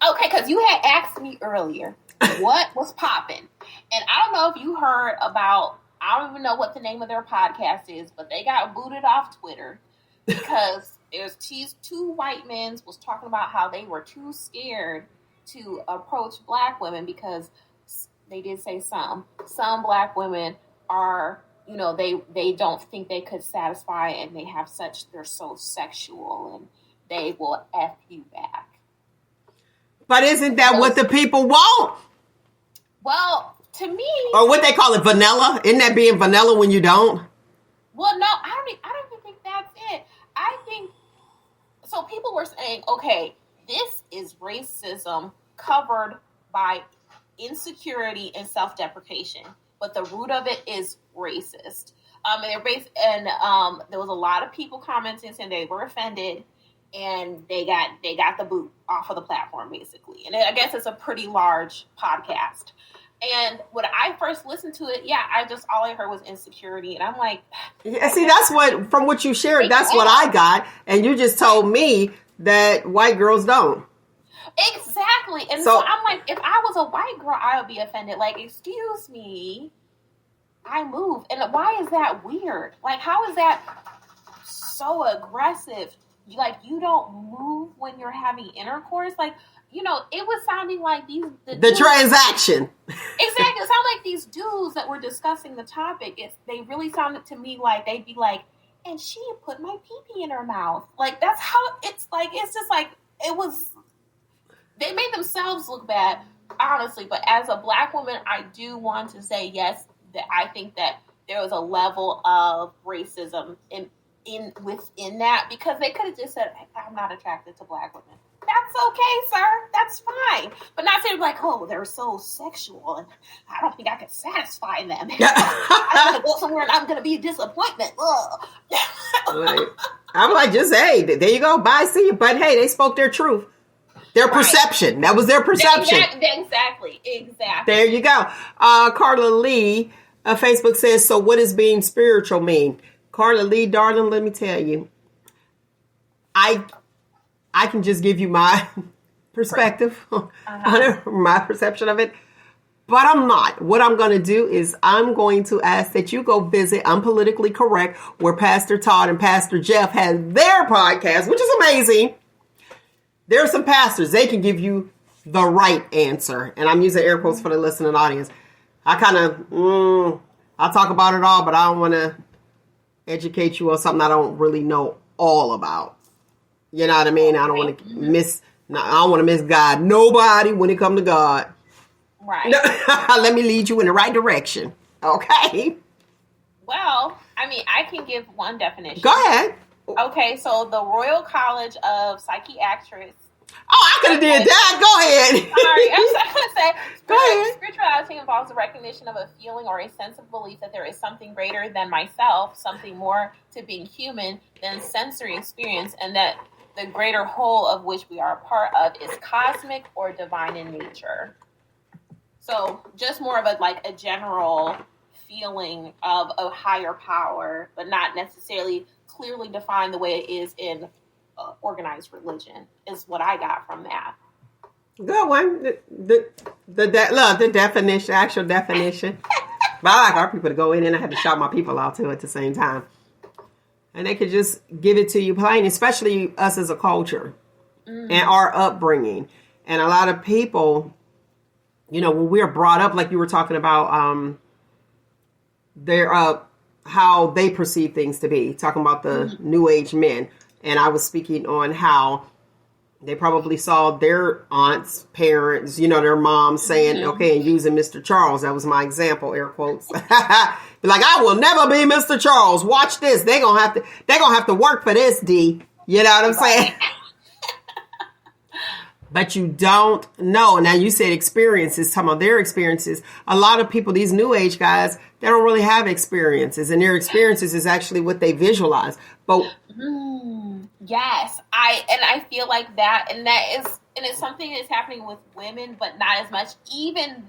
Okay, because you had asked me earlier what was popping. And I don't know if you heard about, I don't even know what the name of their podcast is, but they got booted off Twitter because there's two white men was talking about how they were too scared to approach black women because they did say some black women are, you know, they don't think they could satisfy, and they're so sexual and they will F you back. But isn't that what the people want? Well, to me, or what they call it, vanilla. Isn't that being vanilla when you don't? Well, no, I don't even think that's it. I think so. People were saying, okay, this is racism covered by insecurity and self-deprecation, but the root of it is racist. There was a lot of people commenting saying they were offended, and they got the boot off of the platform, basically. And I guess it's a pretty large podcast. And when I first listened to it, all I heard was insecurity. And I'm like... Yeah, see, that's what, from what you shared, that's what I got. And you just told me that white girls don't. Exactly. And so I'm like, if I was a white girl, I would be offended. Like, excuse me, I move. And why is that weird? Like, how is that so aggressive? Like, you don't move when you're having intercourse? Like, you know, it was sounding like the transaction. Exactly. It sounded like these dudes that were discussing the topic. They really sounded to me like they'd be like, and she put my pee-pee in her mouth. Like, that's how it's like. It's just like, it was, they made themselves look bad, honestly. But as a black woman, I do want to say, yes, that I think that there was a level of racism within that, because they could have just said, I'm not attracted to black women. that's okay, sir. That's fine. But not saying like, oh, they're so sexual and I don't think I can satisfy them. I'm going to go somewhere and I'm going to be a disappointment. Right. I'm like, just, hey, there you go. Bye, see you. But hey, they spoke their truth. Their perception. That was their perception. Exactly. There you go. Carla Lee, Facebook says, so what does being spiritual mean? Carla Lee, darling, let me tell you. I can just give you my perspective, my perception of it, but I'm not. What I'm going to do is I'm going to ask that you go visit Unpolitically Correct, where Pastor Todd and Pastor Jeff had their podcast, which is amazing. There are some pastors, they can give you the right answer. And I'm using air quotes for the listening audience. I kind of, I'll talk about it all, but I don't want to educate you on something I don't really know all about. You know what I mean? I don't want to miss God. Nobody when it comes to God. Right. Let me lead you in the right direction. Okay. Well, I mean, I can give one definition. Go ahead. Okay, so the Royal College of Psychiatrists. Oh, I could have did that. Go ahead. Sorry, I was going to say, Go ahead. Spirituality involves the recognition of a feeling or a sense of belief that there is something greater than myself, something more to being human than sensory experience, and that the greater whole of which we are a part of is cosmic or divine in nature. So just more of a general feeling of a higher power, but not necessarily clearly defined the way it is in organized religion, is what I got from that. Good one. The definition, actual definition. But I like our people to go in and I had to shout my people out too at the same time. And they could just give it to you plain, especially us as a culture and our upbringing. And a lot of people, you know, when we're brought up, like you were talking about, how they perceive things to be, talking about the new age men. And I was speaking on how they probably saw their aunts, parents, you know, their moms saying, okay, and using Mr. Charles. That was my example, air quotes. Like, I will never be Mr. Charles. Watch this. They're going to have to work for this, D. You know what I'm saying? But you don't know. Now, you said experiences, talking about their experiences. A lot of people, these new age guys, they don't really have experiences. And their experiences is actually what they visualize. But yes, I feel like that. And it's something that's happening with women, but not as much. Even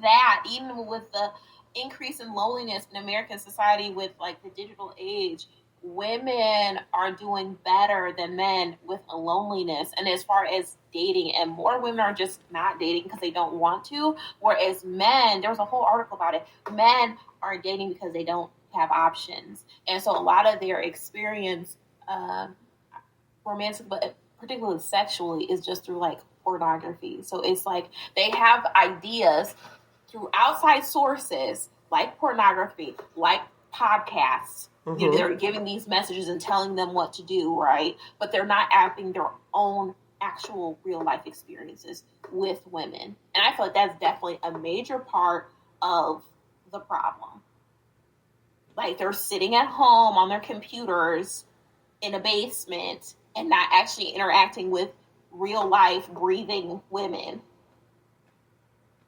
with the increase in loneliness in American society with like the digital age, women are doing better than men with a loneliness. And as far as dating, and more women are just not dating because they don't want to, whereas men, there was a whole article about it, men are dating because they don't have options. And so a lot of their experience romantic, but particularly sexually, is just through like pornography. So it's like they have ideas through outside sources like pornography, like podcasts. You know, they're giving these messages and telling them what to do, right? But they're not having their own actual real life experiences with women. And I feel like that's definitely a major part of the problem. Like they're sitting at home on their computers in a basement and not actually interacting with real life breathing women.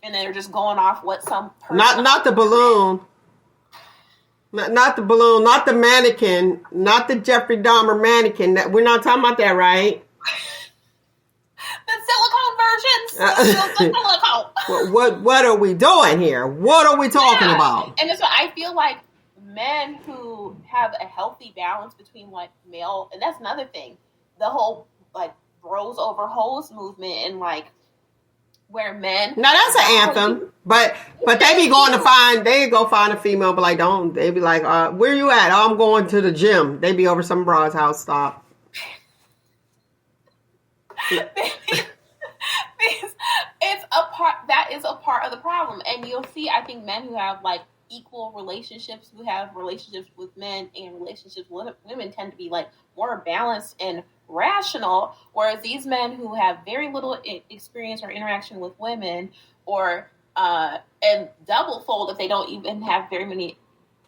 And they're just going off what some person... Not the balloon. Not the balloon, not the mannequin, not the Jeffrey Dahmer mannequin. We're not talking about that, right? The silicone versions. What are we doing here? What are we talking about? And so I feel like men who have a healthy balance between like male, and that's another thing, the whole like bros over hoes movement, and like where men. Now that's an anthem, but they be going to find, they go find a female, but like they be like, where you at? Oh, I'm going to the gym. They be over some broad's house. Stop. That is a part of the problem. And you'll see, I think, men who have like equal relationships, who have relationships with men and relationships with women, tend to be like more balanced and rational, whereas these men who have very little experience or interaction with women, or and double fold if they don't even have very many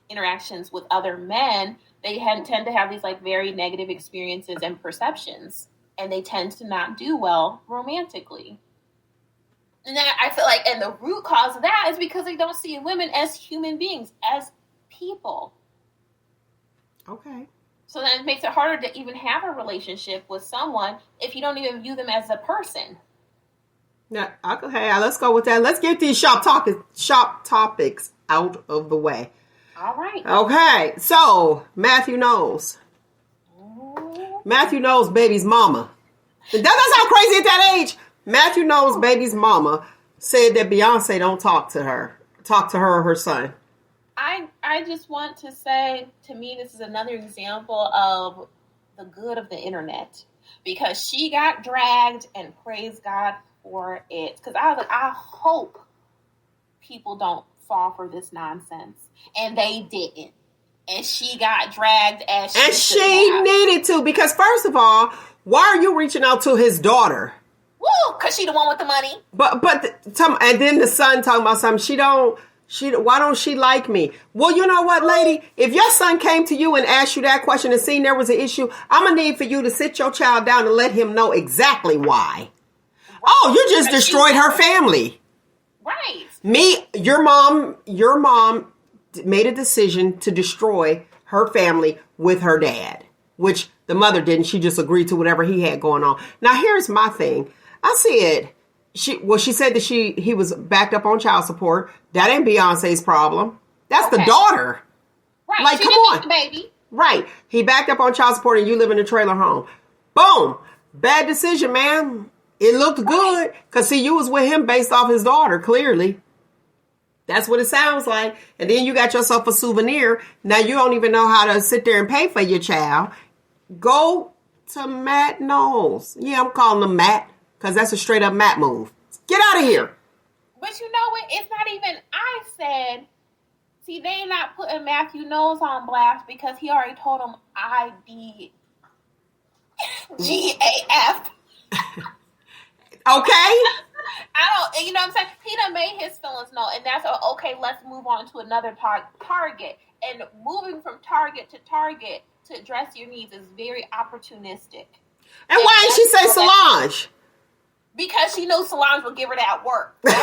interactions with other men, they tend to have these like very negative experiences and perceptions and they tend to not do well romantically. And then I feel like, and the root cause of that is because they don't see women as human beings, as people. Okay. So then it makes it harder to even have a relationship with someone if you don't even view them as a person. Now, okay, let's go with that. Let's get these shop topics out of the way. All right. Okay, so Matthew knows. Matthew knows baby's mama. Doesn't that sound crazy at that age? Matthew knows baby's mama said that Beyonce don't talk to her or her son. I just want to say, to me, this is another example of the good of the internet, because she got dragged, and praise God for it. Because I was like, I hope people don't fall for this nonsense, and they didn't. And she got dragged as she needed to, because first of all, why are you reaching out to his daughter? Woo, because she the one with the money. And then the son talking about something. Why don't she like me? Well, you know what, lady? If your son came to you and asked you that question and seen there was an issue, I'm going to need for you to sit your child down and let him know exactly why. Oh, you just destroyed her family. Right. Your mom made a decision to destroy her family with her dad, which the mother didn't. She just agreed to whatever he had going on. Now, here's my thing. I said, she said that he was backed up on child support. That ain't Beyonce's problem. That's the daughter. Right. Like, she come didn't on. make the baby. Right. He backed up on child support and you live in a trailer home. Boom. Bad decision, man. It looked good. Because, see, you was with him based off his daughter, clearly. That's what it sounds like. And then you got yourself a souvenir. Now you don't even know how to sit there and pay for your child. Go to Matt Knowles. Yeah, I'm calling him Matt because that's a straight up Matt move. Get out of here. But you know what? It's not even, I said, see, they not putting Matthew Knowles on blast because he already told them IDGAF. Okay. You know what I'm saying? He done made his feelings known, and that's okay. Let's move on to another target. And moving from target to target to address your needs is very opportunistic. And why didn't she say Solange? Because she knew Solange would give her that work. Okay,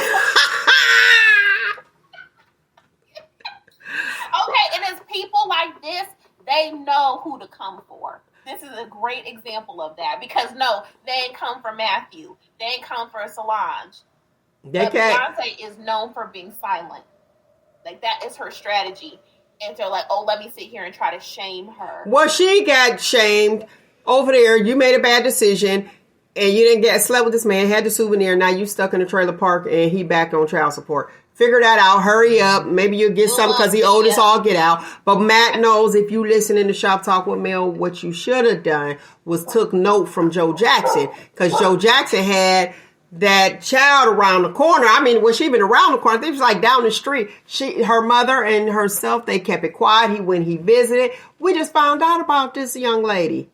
and it's people like this, they know who to come for. This is a great example of that. Because, no, they ain't come for Matthew. They ain't come for Solange. But Beyonce is known for being silent. Like, that is her strategy. And they're like, oh, let me sit here and try to shame her. Well, she got shamed over there. You made a bad decision. And you didn't slept with this man, had the souvenir. Now you stuck in a trailer park and he back on child support. Figure that out. Hurry up. Maybe you'll get something because he owed us all get out. But Matt knows if you listening to Shop Talk with Mel, what you should have done was took note from Joe Jackson. Because Joe Jackson had that child around the corner. I mean, well, she even around the corner. It was like down the street. Her mother and herself, they kept it quiet. When he visited, we just found out about this young lady.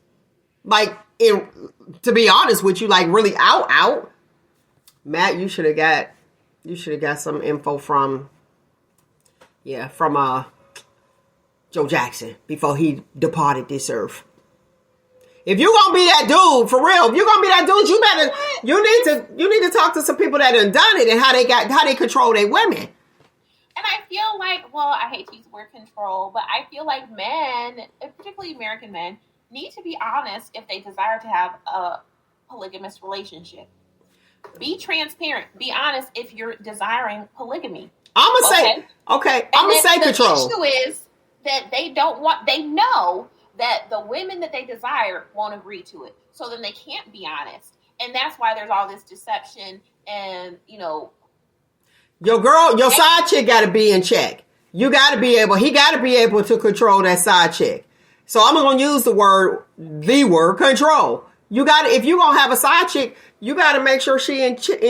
Like, to be honest with you, like really out. Matt, you should have got some info from Joe Jackson before he departed this earth. If you're gonna be that dude, for real, if you're gonna be that dude, you need to talk to some people that done it and how they control their women. And I feel like, well, I hate to use the word control, but I feel like men, particularly American men, need to be honest if they desire to have a polygamous relationship. Be transparent. Be honest if you're desiring polygamy. I'm gonna say control. The issue is that they know that the women that they desire won't agree to it. So then they can't be honest. And that's why there's all this deception and, your side chick got to be in check. He got to be able to control that side chick. So I'm going to use the word control. If you're going to have a side chick, you got to make sure she in check.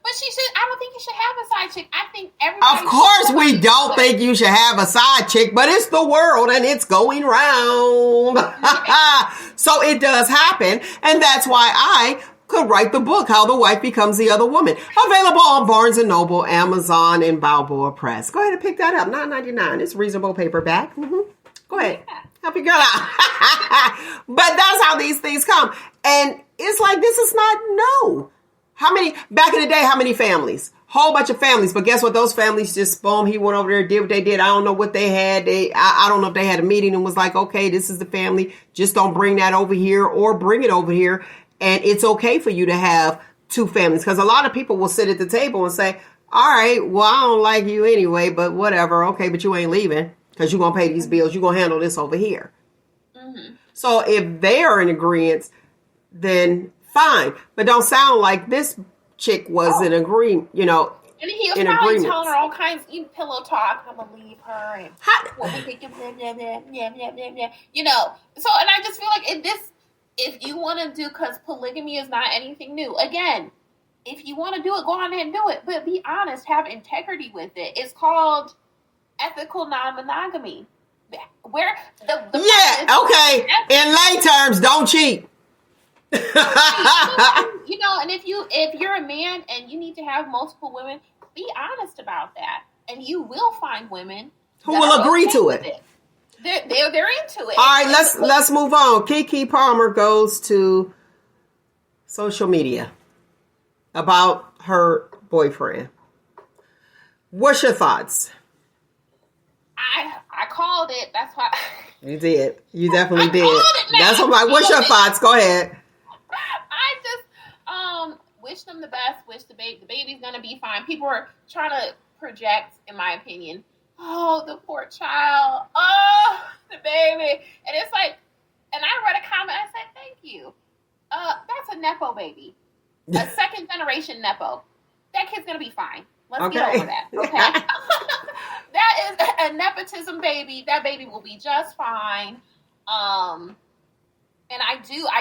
But I don't think you should have a side chick. I think everybody. Of course we don't think you should have a side chick, but it's the world and it's going round. So it does happen. And that's why I could write the book, How the Wife Becomes the Other Woman. Available on Barnes & Noble, Amazon, and Balboa Press. Go ahead and pick that up. $9.99. It's reasonable paperback. Mm-hmm. Go ahead. Help your girl out. But that's how these things come. And it's like, this is not new. Back in the day, how many families? Whole bunch of families. But guess what? Those families just, boom, he went over there, did what they did. I don't know what they had. I don't know if they had a meeting and was like, okay, this is the family. Just don't bring that over here or bring it over here. And it's okay for you to have two families. Because a lot of people will sit at the table and say, all right, well, I don't like you anyway, but whatever. Okay, but you ain't leaving because you're going to pay these bills. You're going to handle this over here. Mm-hmm. So if they are in agreement, then fine. But don't sound like this chick was in agreement, And he was probably telling her all kinds of pillow talk. I'm going to leave her. And what we think of blah, blah, blah, blah, blah, blah, blah. So, and I just feel like if you want to do, because polygamy is not anything new. Again, if you want to do it, go on ahead and do it. But be honest, have integrity with it. It's called ethical non-monogamy. Where okay. In lay terms, don't cheat. And if you're a man and you need to have multiple women, be honest about that, and you will find women who will agree to it. They're into it. All right, let's move on. Keke Palmer goes to social media about her boyfriend. What's your thoughts? I called it. That's why. You did. You definitely did. That's what. What's your thoughts? Go ahead. I just wish them the best. Wish the baby's gonna be fine. People are trying to project, in my opinion. Oh, the poor child. Oh, the baby. And it's like, and I read a comment. I said, thank you. That's a nepo baby, a second generation nepo. That kid's gonna be fine. Let's get over that. Okay. That is a nepotism baby. That baby will be just fine. And I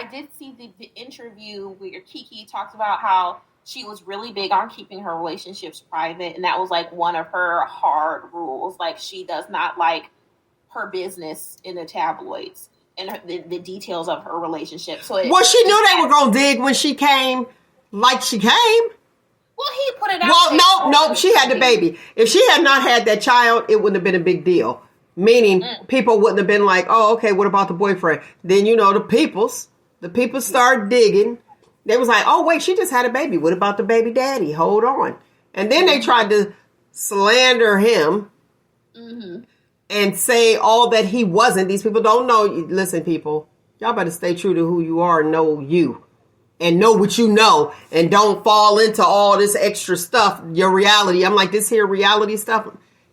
did see the interview where Keke talks about how she was really big on keeping her relationships private. And that was like one of her hard rules. Like, she does not like her business in the tabloids and the details of her relationship. So she knew they were going to dig when she came like she came. Well, he put it out. Well, no, she had the baby. If she had not had that child, it wouldn't have been a big deal. Meaning, people wouldn't have been like, oh, okay, what about the boyfriend? Then, the people start digging. They was like, oh, wait, she just had a baby. What about the baby daddy? Hold on. And then they tried to slander him and say all that he wasn't. These people don't know. Listen, people, y'all better stay true to who you are and know you. And know what you know. And don't fall into all this extra stuff, your reality. I'm like, this here reality stuff,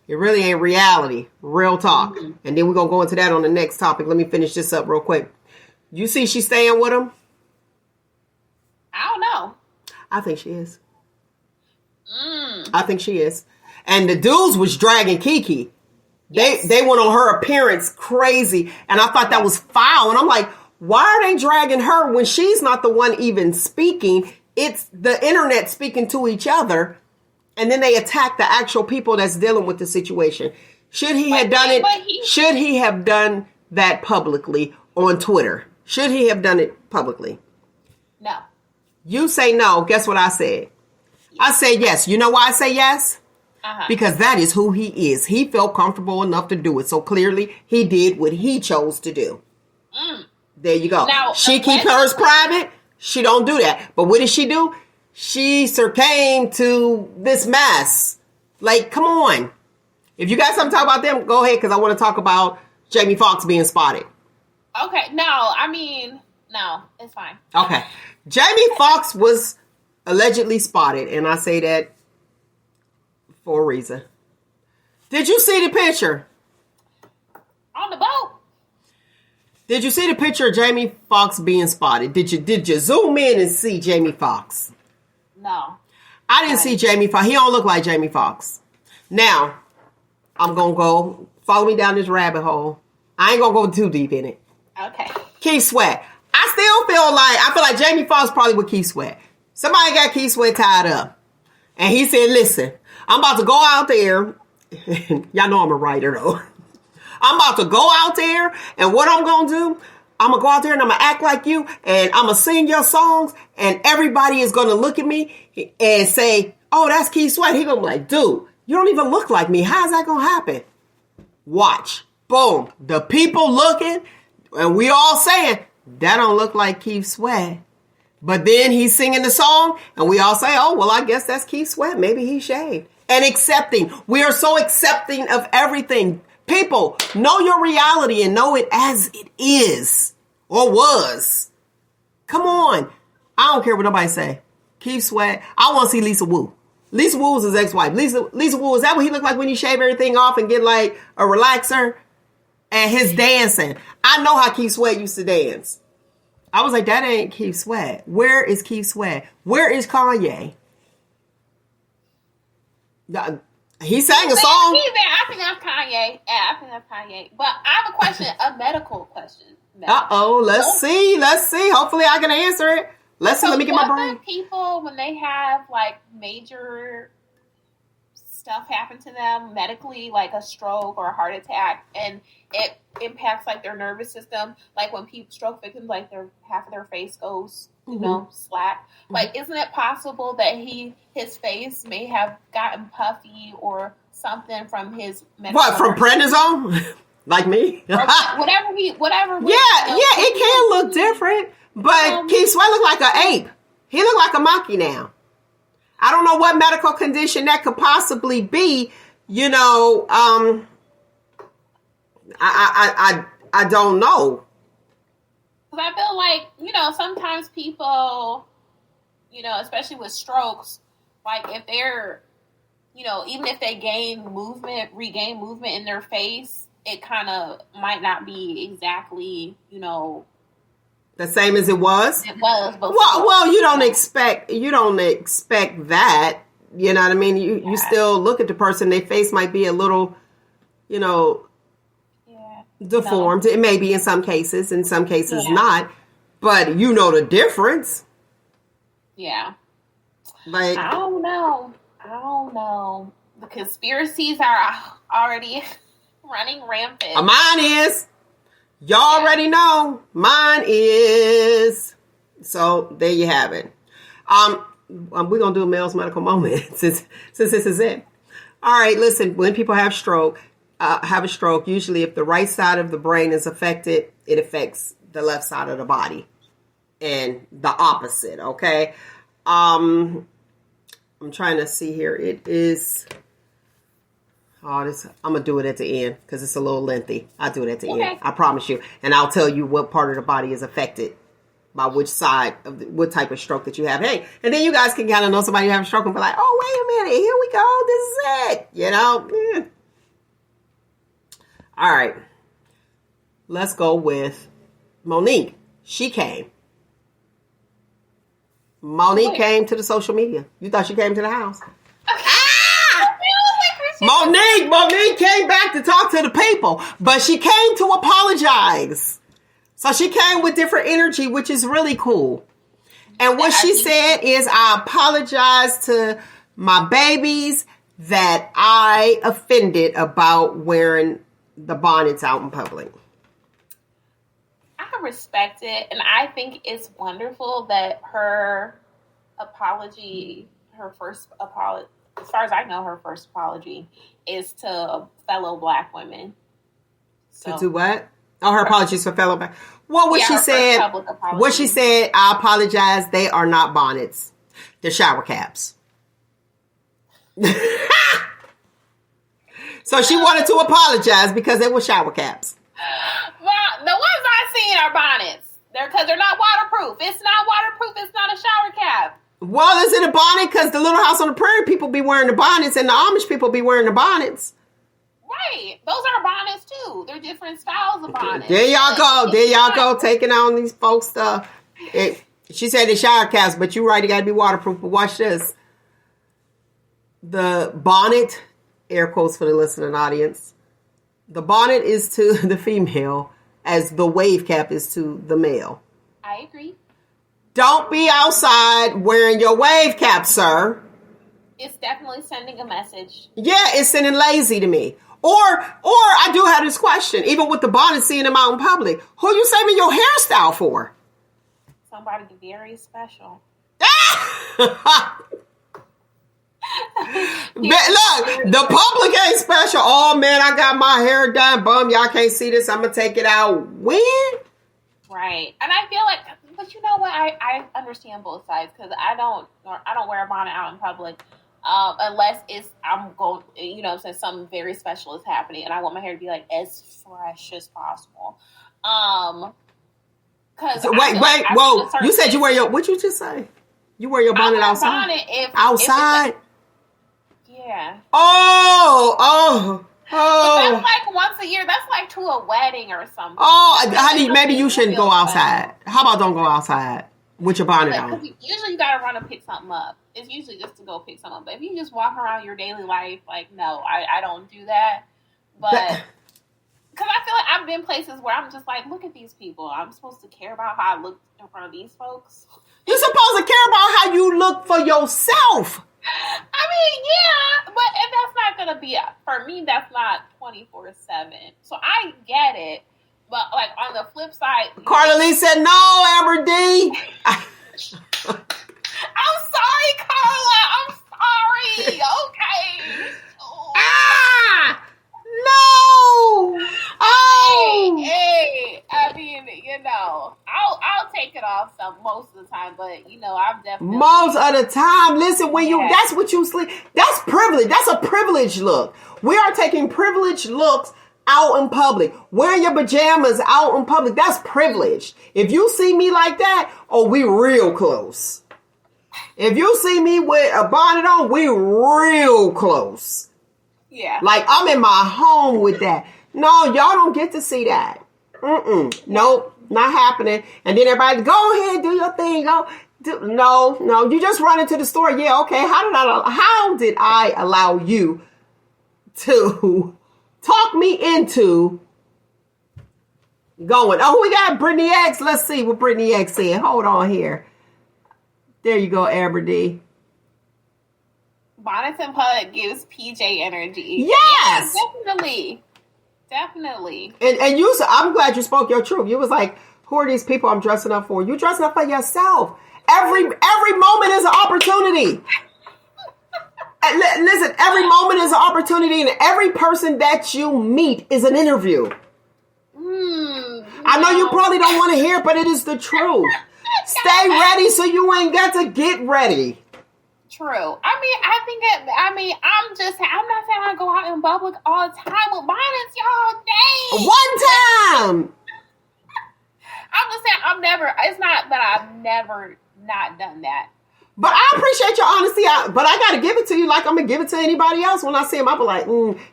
it really ain't reality. Real talk. And then we're going to go into that on the next topic. Let me finish this up real quick. You see she's staying with him? I don't know. I think she is. I think she is. And the dudes was dragging Keke. Yes. They went on her appearance crazy. And I thought that was foul. And I'm like, why are they dragging her when she's not the one even speaking? It's the internet speaking to each other. And then they attack the actual people that's dealing with the situation. Should he have done it? Should he have done that publicly on Twitter? Should he have done it publicly? No. You say no. Guess what I said? Yes. I said yes. You know why I say yes? Because that is who he is. He felt comfortable enough to do it. So clearly he did what he chose to do. There you go. Now, she keep hers private. She don't do that. But what did she do? She succumbed to this mess. Like, come on. If you got something to talk about them, go ahead, because I want to talk about Jamie Foxx being spotted. Okay. No, it's fine. Okay. Jamie Foxx was allegedly spotted, and I say that for a reason. Did you see the picture? On the boat. Did you see the picture of Jamie Foxx being spotted? Did you zoom in and see Jamie Foxx? No. I didn't see Jamie Foxx. He don't look like Jamie Foxx. Now, I'm going to go, follow me down this rabbit hole. I ain't going to go too deep in it. Okay. Keith Sweat. I feel like Jamie Foxx probably with Keith Sweat. Somebody got Keith Sweat tied up. And he said, listen, I'm about to go out there. Y'all know I'm a writer, though. I'm about to go out there, and what I'm going to do, I'm going to go out there and I'm going to act like you, and I'm going to sing your songs, and everybody is going to look at me and say, oh, that's Keith Sweat. He's going to be like, dude, you don't even look like me. How's that going to happen? Watch. Boom. The people looking, and we all saying, that don't look like Keith Sweat. But then he's singing the song, and we all say, oh, well, I guess that's Keith Sweat. Maybe he shaved. And accepting. We are so accepting of everything. People, know your reality and know it as it is or was. Come on. I don't care what nobody say. Keith Sweat. I want to see Lisa Wu. Lisa Wu was his ex-wife. Lisa Wu, is that what he looked like when he shaved everything off and get like a relaxer? And his dancing. I know how Keith Sweat used to dance. I was like, that ain't Keith Sweat. Where is Keith Sweat? Where is Kanye? He sang a song. I think that's Kanye. Yeah, I think that's Kanye. But I have a question, a medical question. Let's see. Hopefully I can answer it. Let's see. Let me get my brain. People, when they have like major stuff happen to them medically, like a stroke or a heart attack, and it impacts like their nervous system, like when people stroke victims, like half of their face goes, slack. Like, isn't it possible that his face may have gotten puffy or something from his medical from prednisone? Like me? whatever. It can look different, but Keith Sweat look like an ape. He look like a monkey now. I don't know what medical condition that could possibly be. I don't know. Because I feel like, sometimes people, especially with strokes, like if they're, even if they regain movement in their face, it kind of might not be exactly, the same as it was. It was before. Well, you don't expect that. You know what I mean? You still look at the person. Their face might be a little, deformed. No. It may be in some cases not. But you know the difference. Yeah. Like, I don't know. The conspiracies are already running rampant. Mine is. Y'all already know. Mine is. So there you have it. We're gonna do a male's medical moment since this is it. All right, listen. When people have a stroke, usually if the right side of the brain is affected, it affects the left side of the body, and the opposite. Okay. I'm trying to see here. It is. I'm going to do it at the end because it's a little lengthy. I'll do it at the end. I promise you. And I'll tell you what part of the body is affected by which side of what type of stroke that you have. Hey, and then you guys can kind of know somebody who have a stroke and be like, oh, wait a minute. Here we go. This is it. Yeah. All right. Let's go with Monique. She came. Monique came to the social media. You thought she came to the house. Monique came back to talk to the people, but she came to apologize. So she came with different energy, which is really cool. And what she said is, I apologize to my babies that I offended about wearing the bonnets out in public. I respect it, and I think it's wonderful that her first apology, as far as I know, her first apology is to fellow Black women. So, to do what? Oh, her apologies for fellow Black. What she said, I apologize. They are not bonnets. They're shower caps. So she wanted to apologize because they were shower caps. Well, the ones I've seen are bonnets. Because they're not waterproof. It's not waterproof. It's not a shower cap. Well, is it a bonnet? Because the Little House on the Prairie people be wearing the bonnets and the Amish people be wearing the bonnets. Right. Those are bonnets, too. They're different styles of bonnets. There y'all go. Taking on these folks' stuff. She said the shower caps, but you're right. It got to be waterproof. But watch this. The bonnet, air quotes for the listening audience, the bonnet is to the female as the wave cap is to the male. I agree. Don't be outside wearing your wave cap, sir. It's definitely sending a message. Yeah, it's sending lazy to me. Or I do have this question, even with the bonnet, seeing them out in public. Who you saving your hairstyle for? Somebody very special. Look, the public ain't special. Oh, man, I got my hair done. Bum, y'all can't see this. I'm going to take it out. When? Right. And I feel like, but you know what? I understand both sides because I don't wear a bonnet out in public unless I'm going, you know, since something very special is happening and I want my hair to be like as fresh as possible. Cause wait, whoa! You said you wear your, what you just say? You wear your bonnet outside? Bonnet outside? Yeah. Oh. But that's like once a year. That's like to a wedding or something. Oh, honey, maybe you shouldn't go outside. How about don't go outside with your bonnet on? Usually you gotta run and pick something up. It's usually just to go pick something up. But if you just walk around your daily life, like, no, I don't do that. But because I feel like I've been places where I'm just like, look at these people. I'm supposed to care about how I look in front of these folks. You're supposed to care about how you look for yourself. I mean, yeah, but and that's not going to be, for me, that's not 24/7. So I get it. But, like, on the flip side. Carla Lee said, no, Amber D. I'm sorry, Carla. I'm sorry. Okay. Ah! No! Oh! Hey, I mean, you know, I'll take it off most of the time, but you know, I'm definitely most of the time. Listen, when you that's what you sleep. That's privilege. That's a privileged look. We are taking privileged looks out in public. Wearing your pajamas out in public. That's privileged. If you see me like that, oh, we real close. If you see me with a bonnet on, we real close. Yeah. Like, I'm in my home with that. No, y'all don't get to see that. Nope, not happening. And then everybody, go ahead, do your thing. No, you just run into the store. Yeah, okay. How did I allow you to talk me into going? Oh, we got Brittany X. Let's see what Brittany X said. Hold on here. There you go, Amber D. Bonnets in public gives PJ energy. Yes, definitely. And you, I'm glad you spoke your truth. You was like, who are these people I'm dressing up for? You dressing up for yourself. Every moment is an opportunity. Listen, every moment is an opportunity, and every person that you meet is an interview. I know you probably don't want to hear it, but it is the truth. Stay ready so you ain't got to get ready. True. I'm not saying I go out in public all the time with bonnets, y'all. Dang. One time. I'm just saying it's not that I've never not done that. But I appreciate your honesty. But I got to give it to you like I'm going to give it to anybody else. When I see him, I'll be like,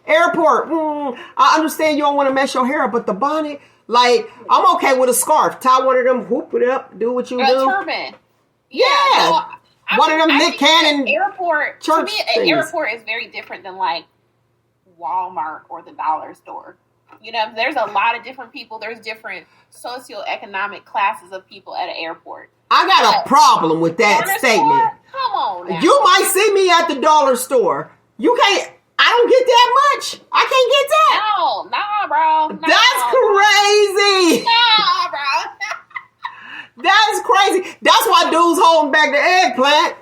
airport. I understand you don't want to mess your hair up, but the bonnet, like, I'm okay with a scarf. Tie one of them, whoop it up, do what you do. A turban. Yeah. One of them Nick Cannon airport. To me, an airport is very different than like Walmart or the dollar store. You know, there's a lot of different people. There's different socioeconomic classes of people at an airport. I got a problem with that statement. Store? Come on now. You might see me at the dollar store. You can't. I don't get that much. I can't get that. No, bro. No, that's crazy. Nah, bro. That's crazy. That's why dudes holding back the eggplant.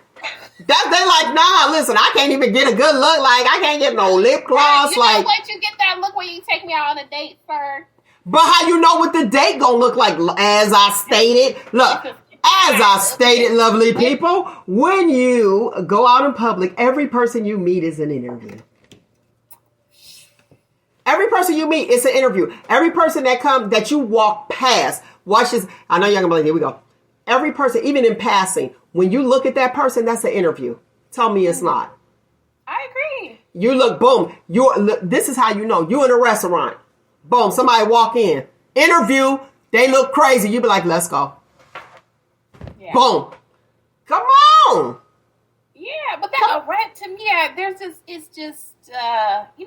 They like, nah, listen, I can't even get a good look. Like, I can't get no lip gloss. You know what? You get that look when you take me out on a date, sir. But how you know what the date gonna look like? As I stated, look, as I stated, lovely people, when you go out in public, every person you meet is an interview. Every person you meet is an interview. Every person that you walk past, watch this. I know you're gonna be like, here we go. Every person, even in passing, when you look at that person, that's an interview. Tell me it's not. I agree. You look, boom. This is how you know. You in a restaurant. Boom, somebody walk in. Interview. They look crazy. You be like, let's go. Yeah. Boom. Come on. Yeah, but that to me, it's just, you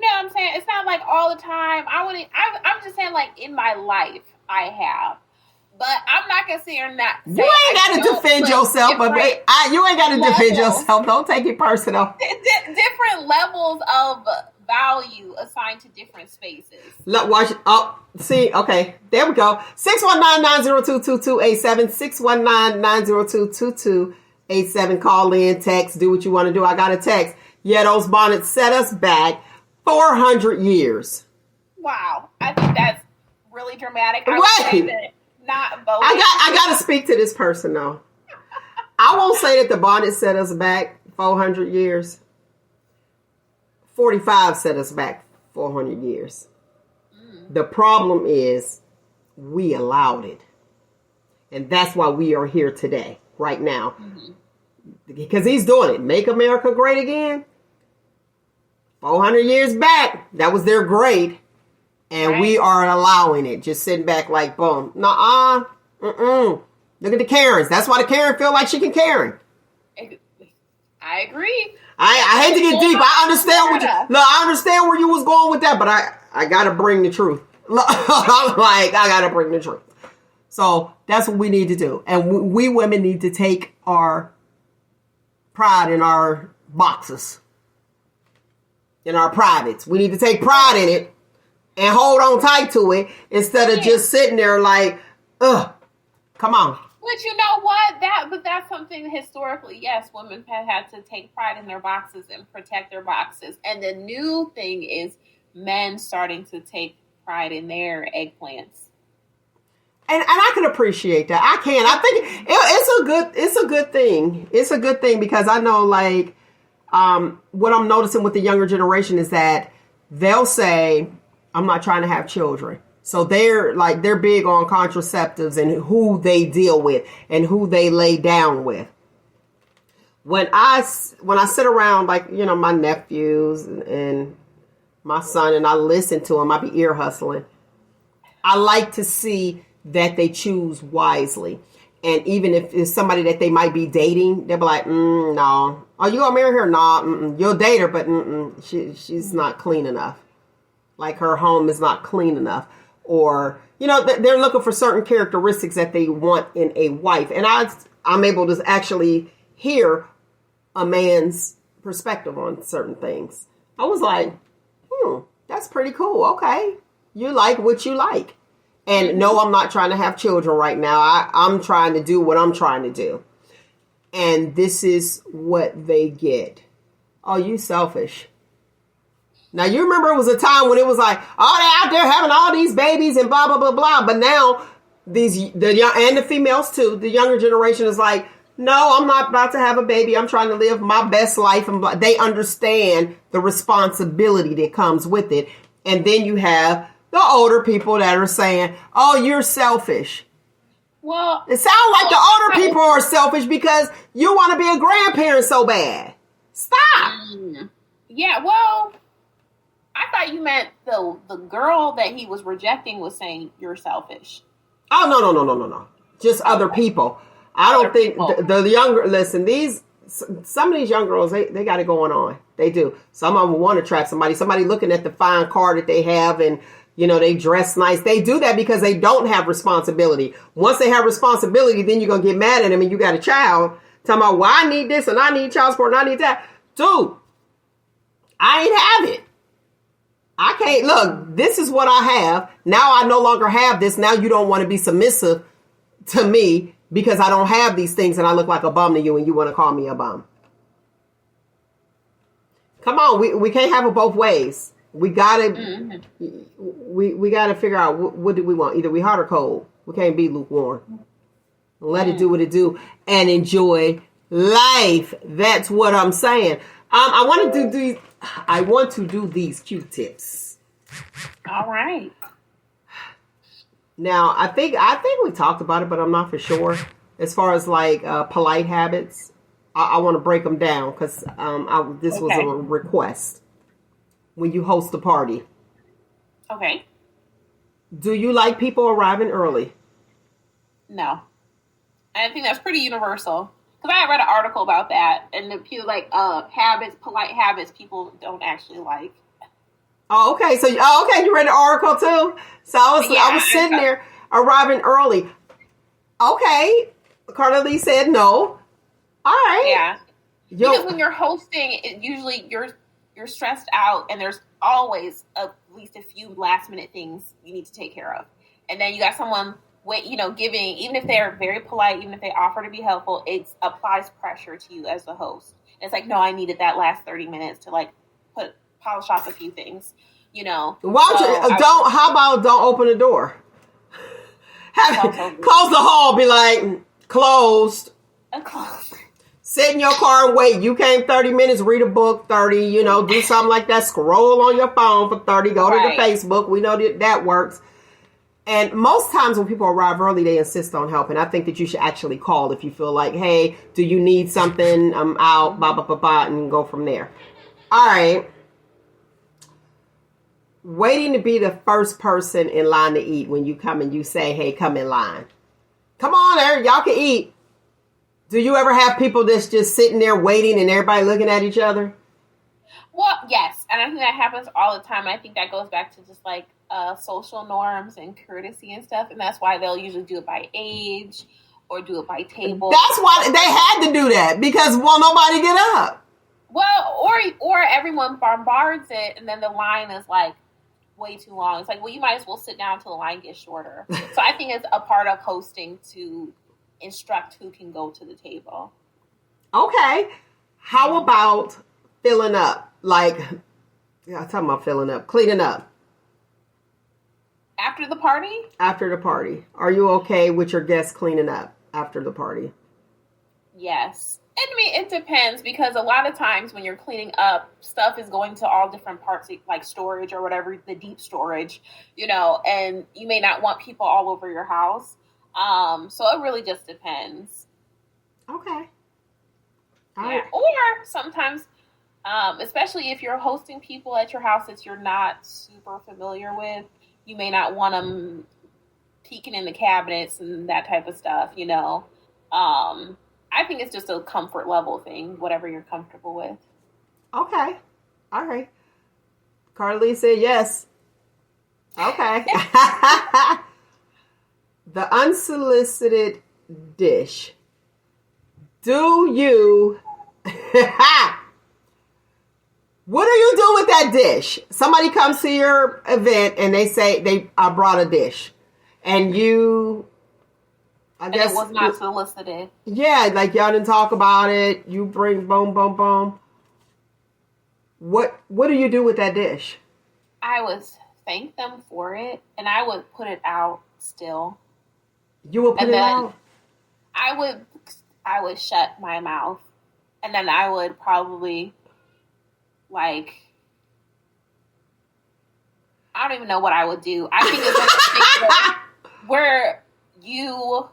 know what I'm saying? It's not like all the time. I'm just saying, like, in my life, I have. But I'm not going to sit here and not say, you ain't got to defend yourself, but you ain't got to defend yourself. Don't take it personal. Different levels of value assigned to different spaces. Look, watch. Oh, see, okay, there we go. 619-902-2287. 619-902-2287. Call in, text, do what you want to do. I got a text. Yeah, those bonnets set us back 400 years. Wow, I think that's really dramatic. Wait. not voting. I got to speak to this person though. I won't say that the bonnet set us back 400 years. 45 set us back 400 years. The problem is we allowed it. And that's why we are here today, right now. Because he's doing it. Make America great again. 400 years back, that was their grade. And we are allowing it. Just sitting back like, boom. Nuh-uh. Look at the Karens. That's why the Karen feel like she can Karen. I agree. I hate to get deep. I understand where you was going with that, but I gotta bring the truth. I gotta bring the truth. So that's what we need to do. And we women need to take our pride in our boxes. In our privates. We need to take pride in it and hold on tight to it instead of just sitting there like, ugh, come on. But you know what? That's something historically, yes, women have had to take pride in their boxes and protect their boxes. And the new thing is men starting to take pride in their eggplants. And I can appreciate that. I can. I think it's a good thing. It's a good thing because I know like what I'm noticing with the younger generation is that they'll say, I'm not trying to have children. So they're big on contraceptives and who they deal with and who they lay down with. When I sit around like, my nephews and my son and I listen to them, I be ear hustling. I like to see that they choose wisely. And even if it's somebody that they might be dating, they'll be like, no. Oh, you gonna marry her? No, you'll date her, but she's not clean enough. Like her home is not clean enough. Or, they're looking for certain characteristics that they want in a wife. And I'm able to actually hear a man's perspective on certain things. I was like, that's pretty cool. Okay. You like what you like. And no, I'm not trying to have children right now. I'm trying to do what I'm trying to do. And this is what they get. Oh, you selfish. Now, you remember it was a time when it was like, oh, they're out there having all these babies and blah, blah, blah, blah. But now, the young and the females, too, the younger generation is like, no, I'm not about to have a baby. I'm trying to live my best life. And they understand the responsibility that comes with it. And then you have the older people that are saying, oh, you're selfish. Well, it sounds like the older people are selfish because you want to be a grandparent so bad. Stop. Yeah, well, I thought you meant the girl that he was rejecting was saying you're selfish. Oh, no. Just other people. I don't think the younger, listen, some of these young girls, they got it going on. They do. Some of them want to trap somebody looking at the fine car that they have and, they dress nice. They do that because they don't have responsibility. Once they have responsibility, then you're going to get mad at them and you got a child talking about, well, I need this and I need child support and I need that. Dude, I ain't have it. I can't, look, this is what I have. Now I no longer have this. Now you don't want to be submissive to me because I don't have these things and I look like a bum to you and you want to call me a bum. Come on, we can't have it both ways. We gotta, we gotta figure out what do we want. Either we hot or cold. We can't be lukewarm. Let it do what it do and enjoy life. That's what I'm saying. I want to do these Q-tips. All right. Now, I think we talked about it, but I'm not for sure. As far as like polite habits, I want to break them down because this was a request. When you host a party. Okay. Do you like people arriving early? No. I think that's pretty universal. Because I read an article about that. And the people polite habits people don't actually like. Oh, okay. So, you read the article too? So I was sitting there arriving early. Okay. Carla Lee said no. All right. Yeah. Because when you're hosting, usually you're stressed out and there's always at least a few last minute things you need to take care of. And then you got someone giving, even if they're very polite, even if they offer to be helpful, it applies pressure to you as the host. And it's like, no, I needed that last 30 minutes to polish off a few things, How about don't open the door? Close the hall, be like, closed. Sit in your car and wait. You came 30 minutes, read a book, 30, do something like that. Scroll on your phone for 30. Go to the Facebook. We know that works. And most times when people arrive early, they insist on helping. I think that you should actually call if you feel like, hey, do you need something? I'm out, blah, blah, blah, blah, and go from there. All right. Waiting to be the first person in line to eat when you come and you say, hey, come in line. Come on there. Y'all can eat. Do you ever have people that's just sitting there waiting and everybody looking at each other? Well, yes. And I think that happens all the time. I think that goes back to just like social norms and courtesy and stuff. And that's why they'll usually do it by age or do it by table. That's why they had to do that because won't nobody get up. Well, or everyone bombards it and then the line is like way too long. It's like, well, you might as well sit down until the line gets shorter. So I think it's a part of hosting to instruct who can go to the table. Okay. How about filling up? Like, I'm talking about filling up, cleaning up. After the party? After the party. Are you okay with your guests cleaning up after the party? Yes. I mean, it depends because a lot of times when you're cleaning up, stuff is going to all different parts, like storage or whatever, the deep storage, and you may not want people all over your house. So it really just depends. Okay. All right. Or sometimes, especially if you're hosting people at your house that you're not super familiar with, you may not want them peeking in the cabinets and that type of stuff, I think it's just a comfort level thing, whatever you're comfortable with. Okay. All right. Carly said yes. Okay. The unsolicited dish. Do you... What do you do with that dish? Somebody comes to your event and they say, I brought a dish. And you... I guess it was not solicited. Yeah, like y'all didn't talk about it. You bring boom, boom, boom. What do you do with that dish? I would thank them for it, and I would put it out still. You would put it out? I would shut my mouth, and then I would probably, I don't even know what I would do. I think it's one of those things where you...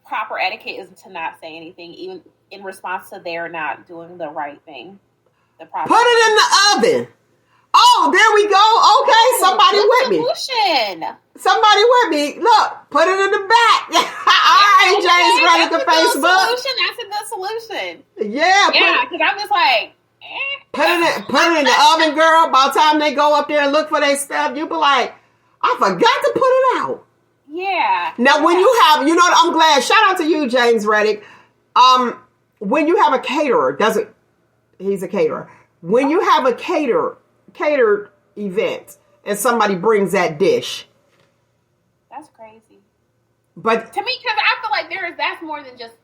proper etiquette is to not say anything, even in response to their not doing the right thing. Put it in the oven. Oh, there we go. Okay, somebody with me. Somebody with me. Look, put it in the back. All right, James, right at the Facebook. That's a good solution. Yeah, because I'm just like, put it in the oven, girl. By the time they go up there and look for their stuff, you be like, I forgot to put it out. Yeah. Now, when you have, I'm glad. Shout out to you, James Reddick. When you have a caterer, he's a caterer. When you have a catered event and somebody brings that dish. That's crazy. But to me, because I feel like that's more than just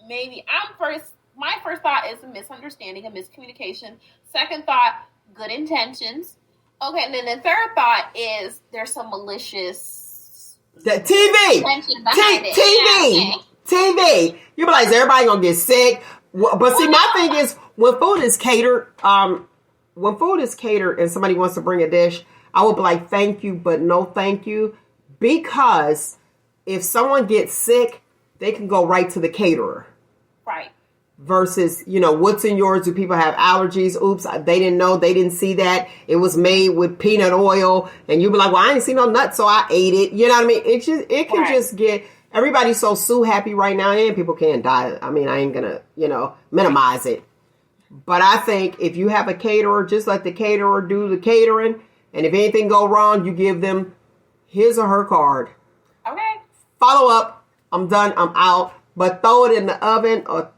maybe my first thought is a misunderstanding, a miscommunication. Second thought, good intentions. Okay. And then the third thought is there's some malicious TV. You be like, is everybody gonna get sick? But see, my thing is when food is catered, and somebody wants to bring a dish, I would be like, thank you, but no thank you. Because if someone gets sick, they can go right to the caterer. Right. Versus, what's in yours? Do people have allergies? Oops, they didn't know. They didn't see that. It was made with peanut oil. And you be like, well, I didn't see no nuts, so I ate it. You know what I mean? It can just get, everybody's so happy right now, and people can't die. I mean, I ain't gonna, minimize it. But I think if you have a caterer, just let the caterer do the catering. And if anything go wrong, you give them his or her card. Okay. Follow up. I'm done. I'm out. But throw it in the oven or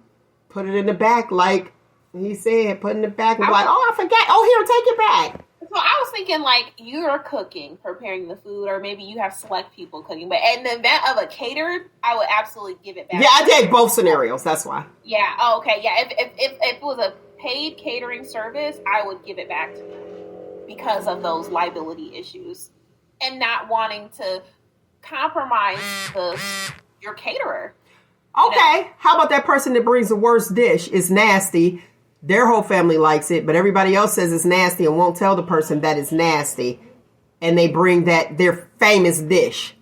put it in the back, like he said, put it in the back and be like, oh, I forgot. Oh, here, take it back. So I was thinking like you're cooking, preparing the food, or maybe you have select people cooking. But in the event of a catered, I would absolutely give it back. Yeah, I did both scenarios. That's why. Yeah. Oh, okay. Yeah. If it was a paid catering service, I would give it back to them because of those liability issues and not wanting to compromise your caterer. Okay. How about that person that brings the worst dish? It's nasty. Their whole family likes it, but everybody else says it's nasty and won't tell the person that it's nasty. And they bring their famous dish.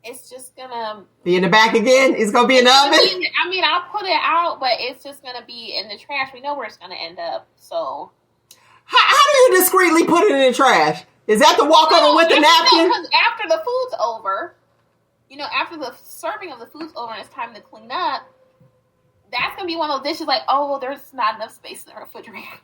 It's just gonna be in the back again. It's gonna be in the oven. I mean, I'll put it out, but it's just gonna be in the trash. We know where it's gonna end up. So, how do you discreetly put it in the trash? Is that the walkover with the napkin? Because after the food's over, after the serving of the food's over and it's time to clean up, that's gonna be one of those dishes like, oh, there's not enough space in the refrigerator.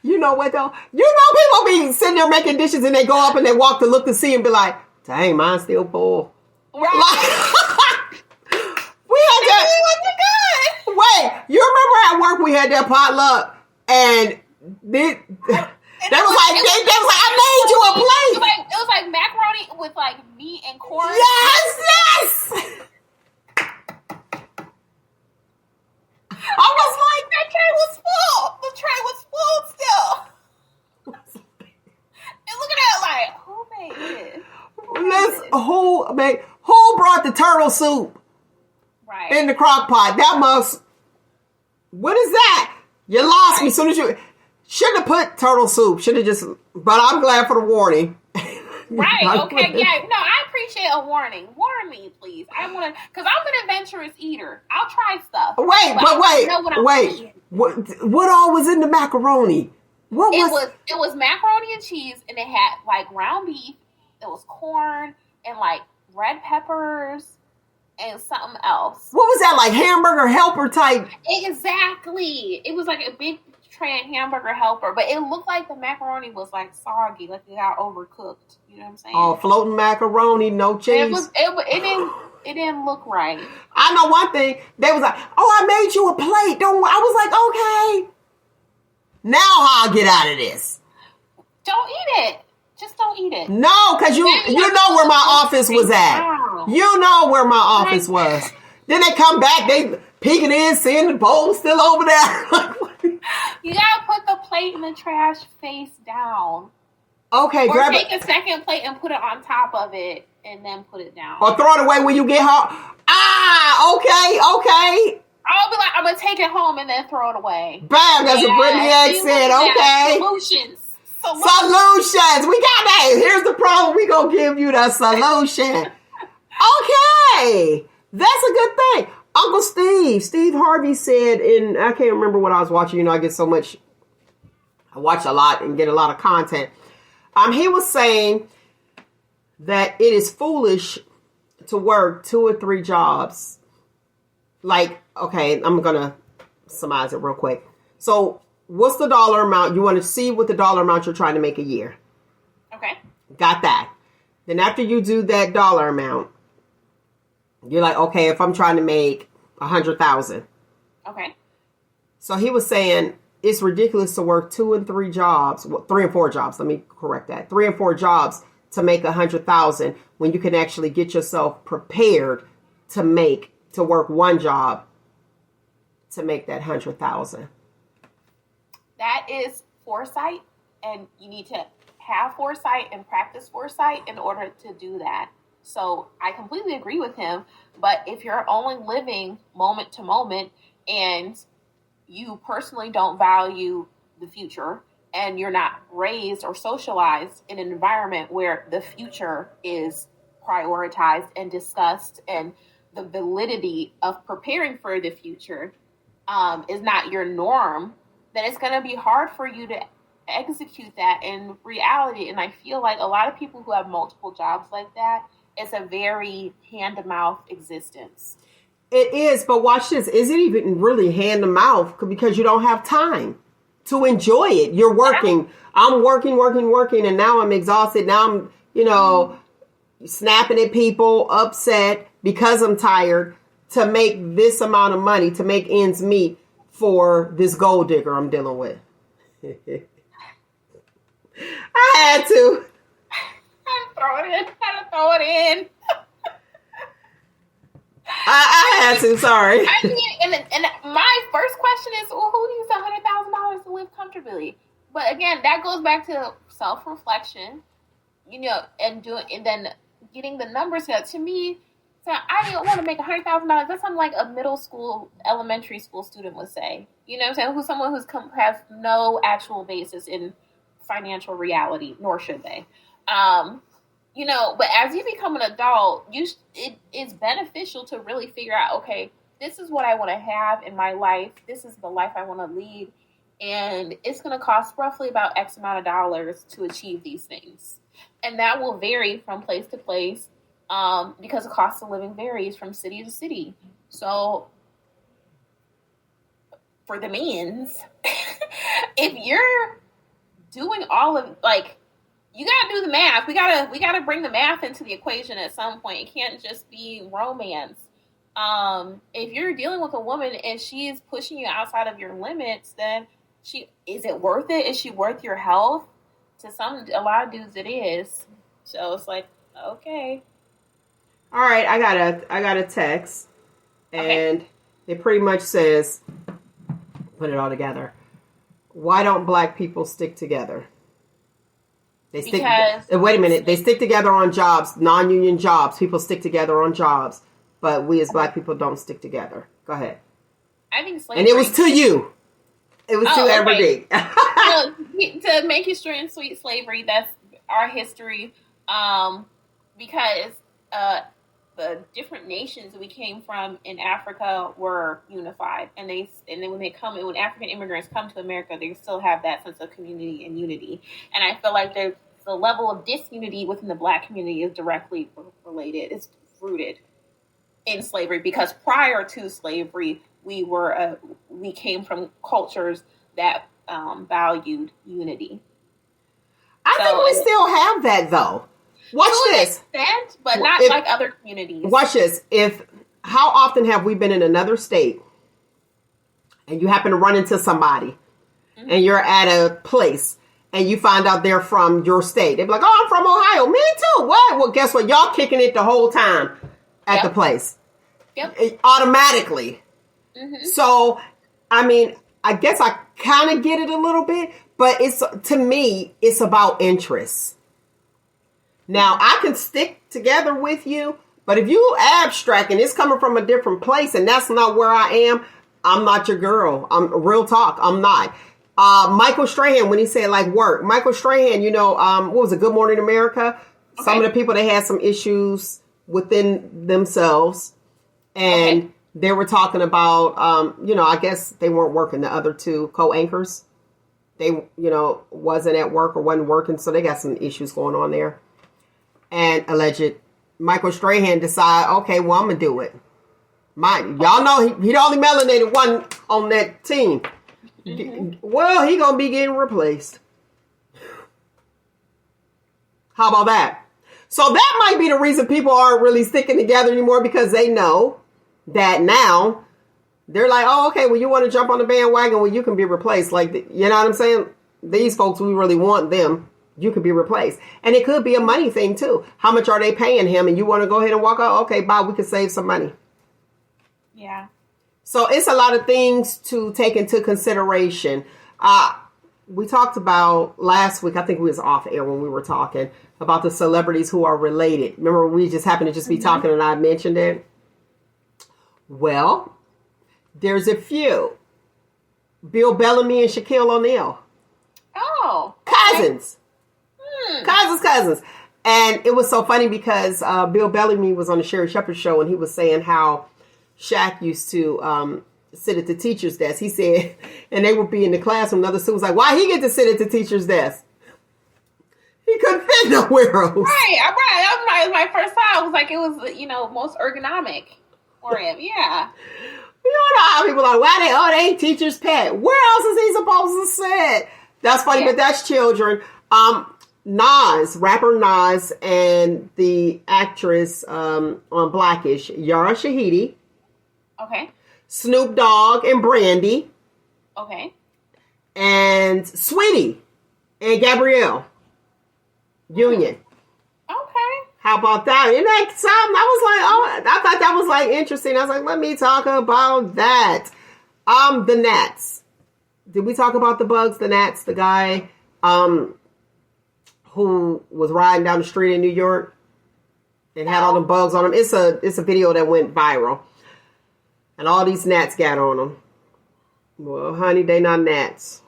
You know what though? People be sitting there making dishes and they go up and they walk to look to see and be like, dang, mine's still full. Right. We had that. Wait, you remember at work we had that potluck and they was like, I made you a plate. It was like macaroni with like meat and corn. Yes. I was like, that tray was full. The tray was full still. And look at that, like, who made this? Who brought the turtle soup? Right. In the crock pot. What is that? You lost me as soon as you shouldn't have put turtle soup. Should have just, but I'm glad for the warning. Right. Okay. Yeah. No, I appreciate a warning. Warn me, please. I want to, because I'm an adventurous eater. I'll try stuff. Wait. What all was in the macaroni? It was macaroni and cheese, and it had like ground beef. It was corn and like red peppers and something else. What was that, like hamburger helper type? Exactly. It was like a big tray of hamburger helper, but it looked like the macaroni was like soggy, like it got overcooked. You know what I'm saying? Oh, floating macaroni, no cheese. It didn't look right. I know one thing. They was like, "Oh, I made you a plate." Don't. I was like, "Okay." Now how I get out of this? Don't eat it. Just don't eat it. No, because you know where my office was at. You know where my office was. Then they come back, they peeking in, seeing the bowl still over there. You gotta put the plate in the trash face down. Okay, or take a second plate and put it on top of it, and then put it down. Or throw it away when you get home. Okay. I'll be like, I'm gonna take it home and then throw it away. Bam, that's what Brittany X said. Okay. Solutions. We got that. Here's the problem. We gonna give you the solution. Okay. That's a good thing. Uncle Steve Harvey said I can't remember what I was watching. I watch a lot and get a lot of content. He was saying that it is foolish to work 2 or 3 jobs. Like, okay, I'm going to surmise it real quick. So what's the dollar amount? You want to see what the dollar amount you're trying to make a year. Okay. Got that. Then after you do that dollar amount, you're like, okay, if I'm trying to make 100,000. Okay. So he was saying it's ridiculous to work 2 and 3 jobs, 3 and 4 jobs. Let me correct that. 3 and 4 jobs to make 100,000 when you can actually get yourself prepared to work 1 job to make that 100,000. That is foresight, and you need to have foresight and practice foresight in order to do that. So I completely agree with him. But if you're only living moment to moment and you personally don't value the future and you're not raised or socialized in an environment where the future is prioritized and discussed and the validity of preparing for the future is not your norm, then it's going to be hard for you to execute that in reality. And I feel like a lot of people who have multiple jobs like that, it's a very hand-to-mouth existence. It is, but watch this. Is it even really hand-to-mouth? Because you don't have time to enjoy it. You're working. I'm working, and now I'm exhausted. Now I'm, snapping at people, upset because I'm tired to make this amount of money, to make ends meet for this gold digger I'm dealing with. I had to. Throw it in. I had to. Sorry. I mean, and my first question is, well, who needs $100,000 to live comfortably? But again, that goes back to self-reflection, and then getting the numbers set. To me, so I didn't want to make $100,000. That's something like a middle school, elementary school student would say. You know what I'm saying? Who's someone who's has no actual basis in financial reality, nor should they. You know, but as you become an adult, it is beneficial to really figure out, okay, this is what I want to have in my life. This is the life I want to lead. And it's going to cost roughly about X amount of dollars to achieve these things. And that will vary from place to place because the cost of living varies from city to city. So for the means, if you're doing all of, like, you got to do the math. We gotta bring the math into the equation at some point. It can't just be romance. If you're dealing with a woman and she is pushing you outside of your limits, then is it worth it? Is she worth your health? To a lot of dudes, it is. So it's like, okay. All right, I got a text, and it pretty much says, put it all together. Why don't black people stick together? Wait a minute. They stick together on jobs, non-union jobs. People stick together on jobs, but we as black people don't stick together. Go ahead. I think slavery. And it was to you. It was to everybody. Well, to make history and sweet slavery, that's our history. Because the different nations we came from in Africa were unified, and then when African immigrants come to America, they still have that sense of community and unity. And I feel like the level of disunity within the black community is directly related. It's rooted in slavery, because prior to slavery, we came from cultures that valued unity. I think we still have that, though. Watch this. Extent, but not like other communities. Watch this. How often have we been in another state and you happen to run into somebody and you're at a place and you find out they're from your state? They're like, oh, I'm from Ohio. Me too. What? Well, guess what? Y'all kicking it the whole time at the place. Yep. Automatically. Mm-hmm. So, I mean, I guess I kind of get it a little bit, but to me, it's about interests. Now, I can stick together with you, but if you abstract and it's coming from a different place and that's not where I am, I'm not your girl. I'm real talk. I'm not. Michael Strahan, when he said like work, Michael Strahan, what was it? Good Morning America. Okay. Some of the people that had some issues within themselves, and they were talking about, I guess they weren't working. The other two co-anchors, they, wasn't at work or wasn't working. So they got some issues going on there. And alleged Michael Strahan decide, okay, well, I'm going to do it. Y'all know he the only melanated one on that team. Mm-hmm. Well, he going to be getting replaced. How about that? So that might be the reason people aren't really sticking together anymore, because they know that now they're like, oh, okay, well, you want to jump on the bandwagon? Well, you can be replaced. Like, you know what I'm saying? These folks, we really want them. You could be replaced. And it could be a money thing, too. How much are they paying him? And you want to go ahead and walk out? Okay, bye. We could save some money. Yeah. So it's a lot of things to take into consideration. We talked about last week, I think we was off air when we were talking about the celebrities who are related. Remember, we just happened to just be talking and I mentioned it? Well, there's a few. Bill Bellamy and Shaquille O'Neal. Oh. Cousins. Cousins. And it was so funny because Bill Bellamy was on the Sherry Shepherd show and he was saying how Shaq used to sit at the teacher's desk. He said, and they would be in the classroom. Another student was like, why he get to sit at the teacher's desk? He couldn't fit nowhere else. Right. That was my first thought. It was like, it was, most ergonomic for him. Yeah. You know how people are like, they ain't teacher's pet. Where else is he supposed to sit? That's funny, but that's children. Rapper Nas, and the actress on Blackish, Yara Shahidi. Okay. Snoop Dogg and Brandy. Okay. And Sweetie and Gabrielle Union. Okay. How about that? Isn't that something? I thought that was like interesting. I was like, let me talk about that. The Nats. Did we talk about the Bugs? The Nats, the guy who was riding down the street in New York and had all the bugs on them. It's a video that went viral, and all these gnats got on them. Well, honey, they not gnats.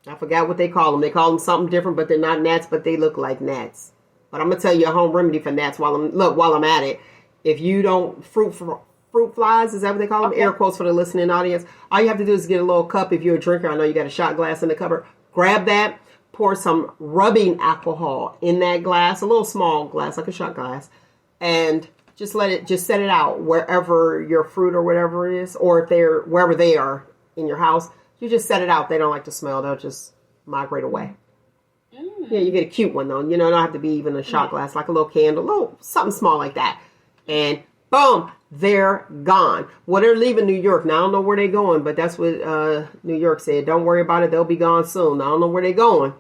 I forgot what they call them. They call them something different, but they're not gnats, but they look like gnats. But I'm gonna tell you a home remedy for gnats while I'm at it. If you don't fruit flies, is that what they call them? Okay. Air quotes for the listening audience. All you have to do is get a little cup. If you're a drinker, I know you got a shot glass in the cupboard. Grab that, pour some rubbing alcohol in that glass, a little small glass, like a shot glass, and just set it out wherever your fruit or whatever it is, or if they're wherever they are in your house. You just set it out. They don't like to smell. They'll just migrate away. Yeah, you get a cute one though. You know, it don't have to be even a shot glass, like a little candle, something small like that. And boom, they're gone. Well, they're leaving New York. Now, I don't know where they're going, but that's what New York said. Don't worry about it. They'll be gone soon. I don't know where they're going.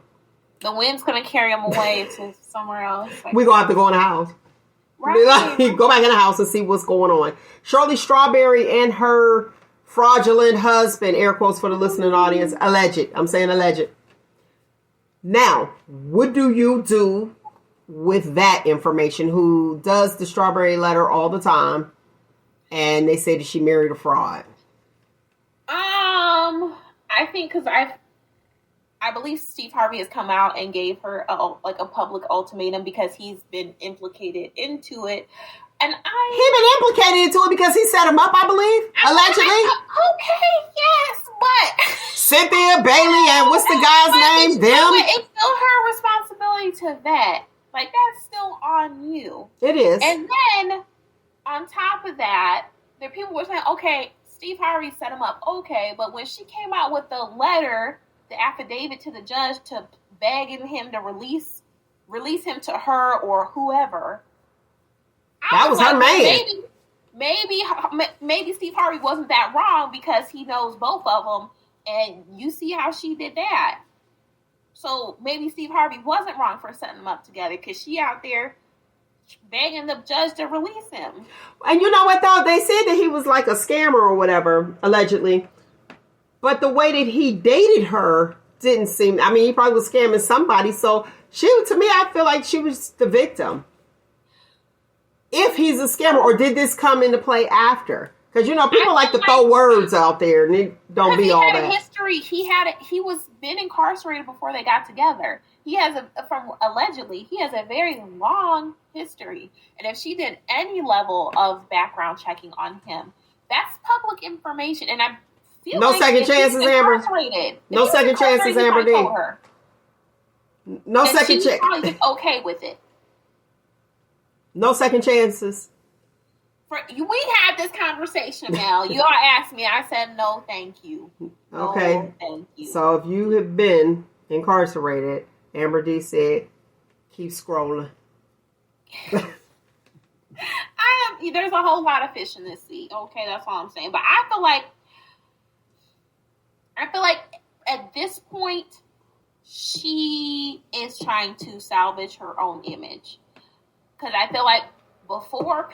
The wind's going to carry them away to somewhere else. We're going to have to go in the house. Right. Go back in the house and see what's going on. Shirley Strawberry and her fraudulent husband, air quotes for the listening audience, alleged. I'm saying alleged. Now, what do you do with that information? Who does the strawberry letter all the time, and they say that she married a fraud? I think because I believe Steve Harvey has come out and gave her a public ultimatum because he's been implicated into it. And he been implicated into it because he set him up, I believe, allegedly. Okay, yes, but Cynthia Bailey and what's the guy's name? It's still her responsibility to vet. Like, that's still on you. It is. And then on top of that, there people were saying, okay, Steve Harvey set him up. Okay, but when she came out with the letter, the affidavit to the judge to begging him to release him to her or whoever. That was her man. Maybe Steve Harvey wasn't that wrong because he knows both of them, and you see how she did that. So maybe Steve Harvey wasn't wrong for setting them up together because she out there begging the judge to release him. And you know what though? They said that he was like a scammer or whatever, allegedly. But the way that he dated her didn't seem, I mean, he probably was scamming somebody. So to me, I feel like she was the victim. If he's a scammer, or did this come into play after? Because, you know, people like to throw words out there and it don't be all that. He had a history. He was been incarcerated before they got together. He has allegedly, he has a very long history. And if she did any level of background checking on him, that's public information. And I feel no like second chances, Amber. No second chances, Amber D. No second chance. Probably just okay with it. No second chances. We had this conversation now. You all asked me. I said, no, thank you. No, okay. Thank you. So if you have been incarcerated, Amber D said, keep scrolling. There's a whole lot of fish in this sea. Okay, that's all I'm saying. But I feel like at this point, she is trying to salvage her own image. Because I feel like before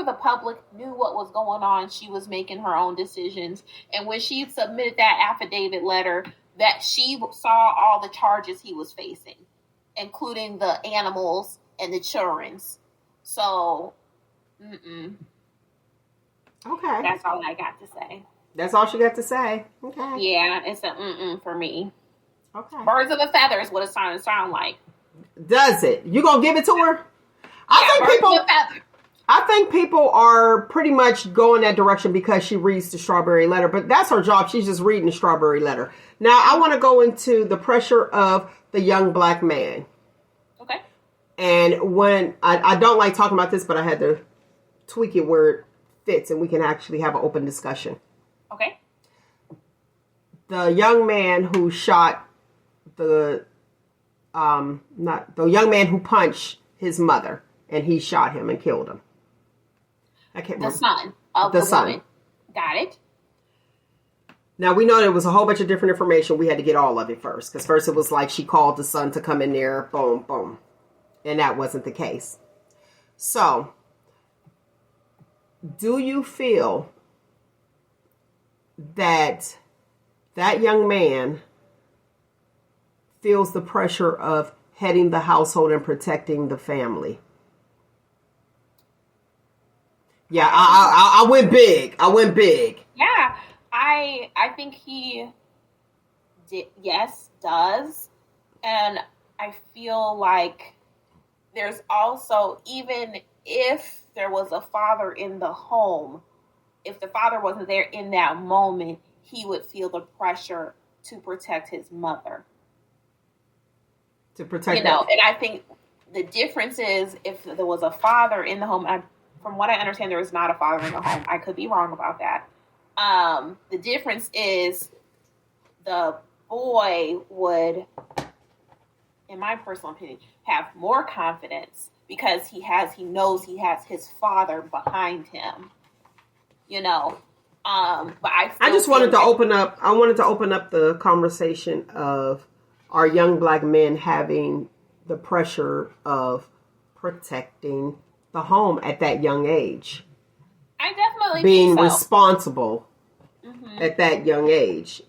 the public knew what was going on, she was making her own decisions. And when she submitted that affidavit letter, that she saw all the charges he was facing, including the animals and the children's. So, Okay. That's all I got to say. That's all she got to say. Okay. Yeah, it's a for me. Okay. Birds of a feather is what it sound like. Does it? You gonna give it to her? I think people are pretty much going that direction because she reads the strawberry letter, but that's her job. She's just reading the strawberry letter. Now, I want to go into the pressure of the young black man. Okay. And when I don't like talking about this, but I had to tweak it where it fits and we can actually have an open discussion. Okay. The young man who shot the young man who punched his mother, and he shot him and killed him. I can't remember. The son of the woman. Got it. Now, we know there was a whole bunch of different information. We had to get all of it first. Because first it was like she called the son to come in there. Boom, boom. And that wasn't the case. So, do you feel that that young man feels the pressure of heading the household and protecting the family? Yeah, I went big. I went big. Yeah, I think he does, and I feel like there's also, even if there was a father in the home, if the father wasn't there in that moment, he would feel the pressure to protect his mother. To protect, and I think the difference is if there was a father in the home. From what I understand, there is not a father in the home. I could be wrong about that. The difference is the boy would, in my personal opinion, have more confidence because he knows he has his father behind him. But I just wanted to open up. I wanted to open up the conversation of our young black men having the pressure of protecting the home at that young age. I definitely being think so. Responsible at that young age.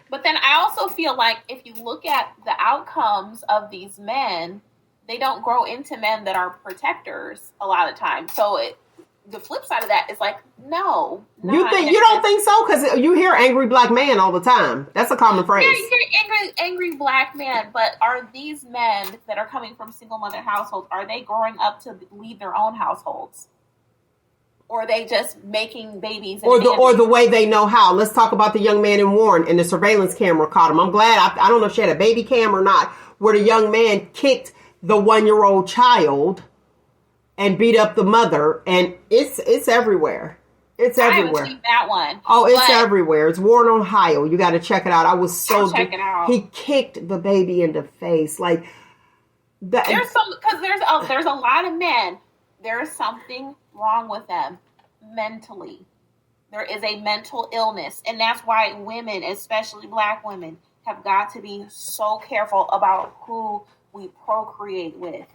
But then I also feel like if you look at the outcomes of these men, they don't grow into men that are protectors a lot of times. So the flip side of that is like, no. You don't think so? Because you hear angry black man all the time. That's a common phrase. Yeah, you hear angry black man, but are these men that are coming from single mother households, are they growing up to lead their own households? Or are they just making babies? Or the way they know how. Let's talk about the young man in Warren, and the surveillance camera caught him. I'm glad, I don't know if she had a baby cam or not, where the young man kicked the 1-year-old child and beat up the mother, and it's everywhere. It's everywhere. I haven't seen that one. Oh, it's everywhere. It's Warren, Ohio. You got to check it out. I was so. I'll check it out. He kicked the baby in the face, like that. There's a lot of men. There is something wrong with them mentally. There is a mental illness, and that's why women, especially black women, have got to be so careful about who we procreate with.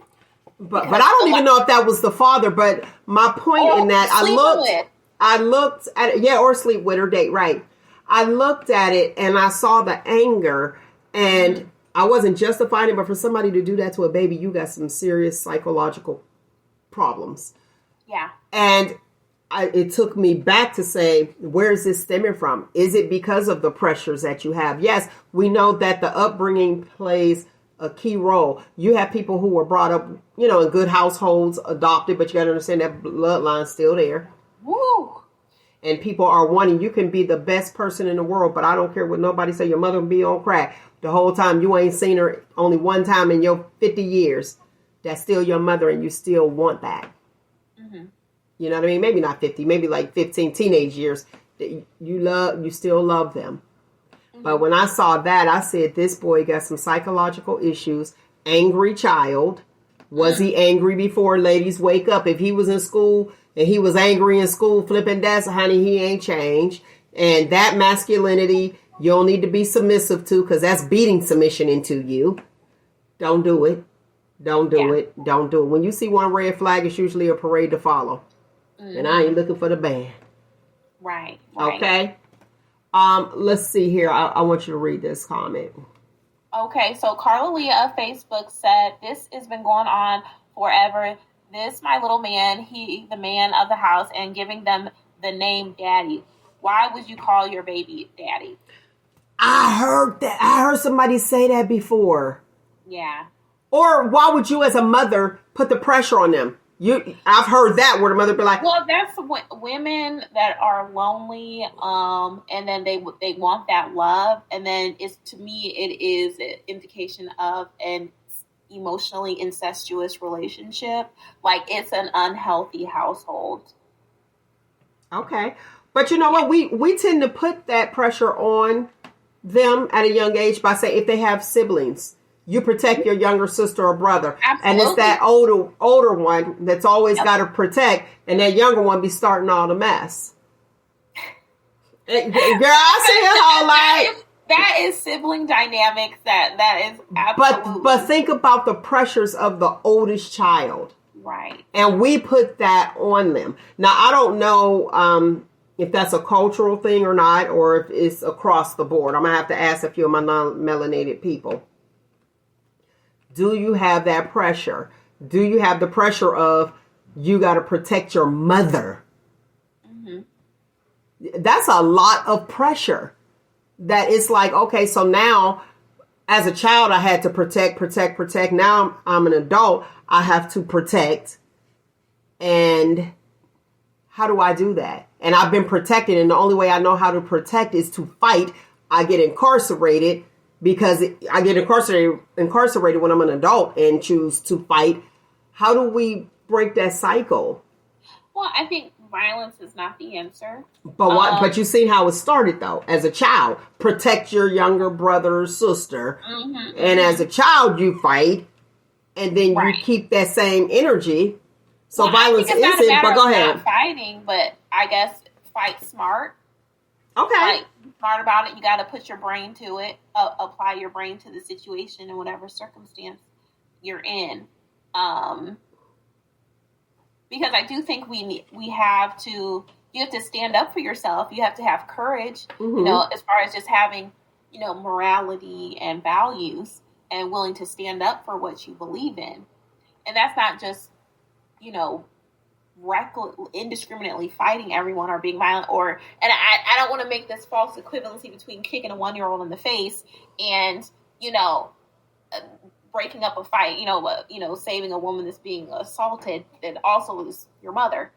But I don't even know if that was the father. But my point in that, I looked at it, or sleep with or date, right? I looked at it and I saw the anger, and I wasn't justifying it, but for somebody to do that to a baby, you got some serious psychological problems. Yeah. And it took me back to say, where is this stemming from? Is it because of the pressures that you have? Yes, we know that the upbringing plays a key role. You have people who were brought up, in good households, adopted, but you got to understand that bloodline's still there. Woo! And people are wanting, you can be the best person in the world, but I don't care what nobody say, your mother will be on crack. The whole time you ain't seen her only one time in your 50 years. That's still your mother, and you still want that. Mm-hmm. You know what I mean? Maybe not 50, maybe like 15 teenage years. You still love them. Mm-hmm. But when I saw that, I said, this boy got some psychological issues. Angry child. Was he angry before? Ladies, wake up. If he was in school and he was angry in school, flipping desks, honey, he ain't changed. And that masculinity, you don't need to be submissive to, because that's beating submission into you. Don't do it. Don't do it. Don't do it. When you see one red flag, it's usually a parade to follow. Mm-hmm. And I ain't looking for the band. Right. Okay. Let's see here. I want you to read this comment. Okay, so Carla Leah of Facebook said, this has been going on forever. This, my little man, he the man of the house, and giving them the name Daddy. Why would you call your baby Daddy? I heard that. I heard somebody say that before. Yeah. Or why would you as a mother put the pressure on them? I've heard that where the mother be like, well, that's women that are lonely, and then they want that love, and then to me it is an indication of an emotionally incestuous relationship. Like, it's an unhealthy household. Okay, but you know what? We tend to put that pressure on them at a young age by saying, if they have siblings, you protect your younger sister or brother. Absolutely. And it's that older one that's always got to protect, and that younger one be starting all the mess. Girl, I see it all like that is sibling dynamics. That is absolutely. But think about the pressures of the oldest child. Right. And we put that on them. Now, I don't know if that's a cultural thing or not, or if it's across the board. I'm going to have to ask a few of my non-melanated people. Do you have that pressure? Do you have the pressure of, you got to protect your mother that's a lot of pressure. That it's like, okay, so now as a child, I had to protect. Now I'm an adult. I have to protect. And how do I do that? And I've been protected. And the only way I know how to protect is to fight. I get incarcerated because I get incarcerated when I'm an adult and choose to fight. How do we break that cycle? Well, I think violence is not the answer. But you see how it started though. As a child, protect your younger brother or sister, and as a child you fight, and then you keep that same energy. So violence isn't. But go ahead. Not fighting, but I guess fight smart. Okay. Like smart about it. You got to put your brain to it. Apply your brain to the situation in whatever circumstance you're in. Because I do think you have to stand up for yourself. You have to have courage, as far as just having, morality and values and willing to stand up for what you believe in. And that's not just, indiscriminately fighting everyone or being violent and I don't want to make this false equivalency between kicking a 1-year-old in the face and, breaking up a fight, saving a woman that's being assaulted that also is your mother.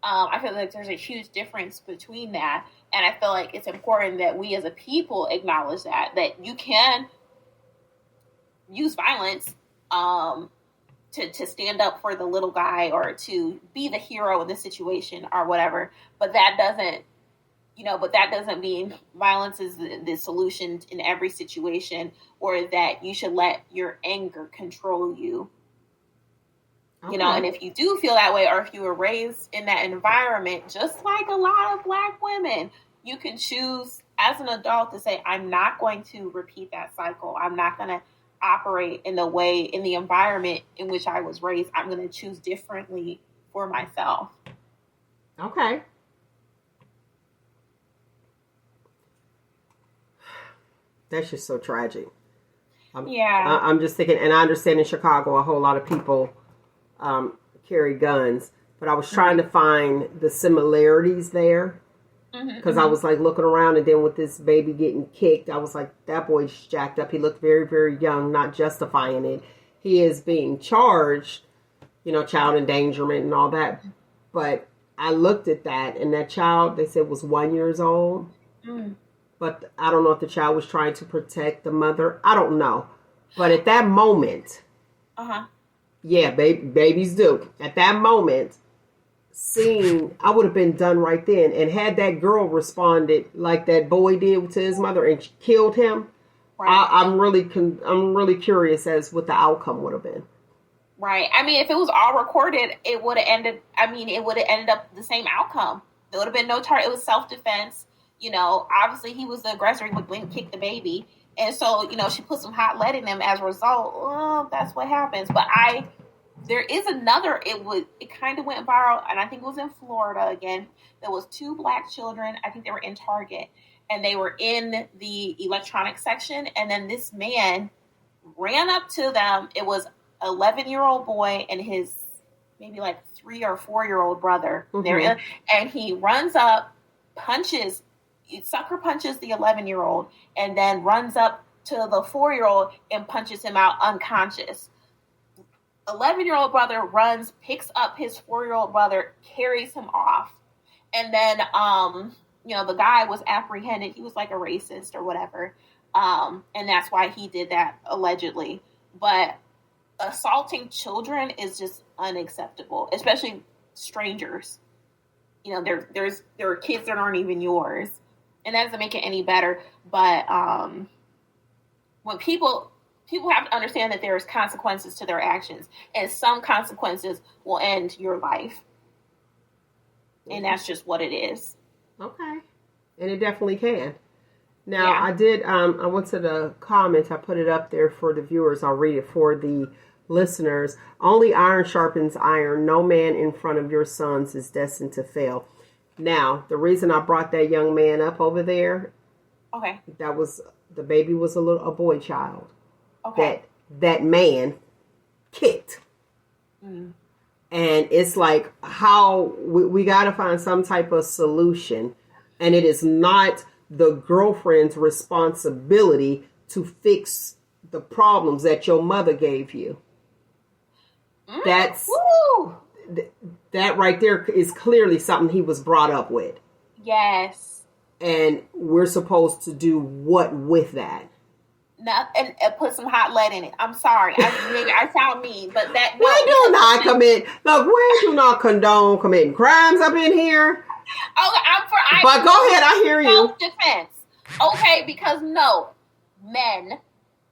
I feel like there's a huge difference between that. And I feel like it's important that we as a people acknowledge that you can use violence to stand up for the little guy or to be the hero in the situation or whatever. But that doesn't mean violence is the solution in every situation or that you should let your anger control you. Okay. And if you do feel that way or if you were raised in that environment, just like a lot of Black women, you can choose as an adult to say, I'm not going to repeat that cycle. I'm not going to operate in the environment in which I was raised. I'm going to choose differently for myself. Okay. That's just so tragic. I'm just thinking, and I understand in Chicago, a whole lot of people carry guns, but I was trying to find the similarities there because I was like looking around, and then with this baby getting kicked, I was like, that boy's jacked up. He looked very, very young, not justifying it. He is being charged, child endangerment and all that. But I looked at that, and that child, they said, was 1 year old. But I don't know if the child was trying to protect the mother. I don't know. But at that moment, yeah, babies do. At that moment, I would have been done right then. And had that girl responded like that boy did to his mother and killed him, I'm really curious as what the outcome would have been. Right. I mean, if it was all recorded, it would have ended up the same outcome. There would have been no charge. It was self-defense. Obviously he was the aggressor. He went and kicked the baby. And so, she put some hot lead in him as a result. That's what happens. But there is another, it kind of went viral. And I think it was in Florida again. There was 2 Black children. I think they were in Target and they were in the electronics section. And then this man ran up to them. It was an 11-year-old boy and his maybe like 3 or 4-year-old brother. And he runs up, sucker punches the 11-year-old and then runs up to the 4-year-old and punches him out unconscious. 11-year-old brother runs, picks up his 4-year-old brother, carries him off. And then, the guy was apprehended. He was like a racist or whatever. And that's why he did that allegedly. But assaulting children is just unacceptable, especially strangers. There are kids that aren't even yours. And that doesn't make it any better. But when people have to understand that there's consequences to their actions. And some consequences will end your life. And that's just what it is. Okay. And it definitely can. Now, I did, I went to the comments. I put it up there for the viewers. I'll read it for the listeners. Only iron sharpens iron. No man in front of your sons is destined to fail. Now, the reason I brought that young man up over there, the baby was a boy child. Okay. That man kicked. And it's like how we got to find some type of solution And it is not the girlfriend's responsibility to fix the problems that your mother gave you. That's that right there is clearly something he was brought up with. Yes. And we're supposed to do what with that? And put some hot lead in it. I'm sorry. I sound mean, but that... We do not condone committing crimes up in here. Okay, but go ahead, I hear you. Self-defense. Okay, because no, men,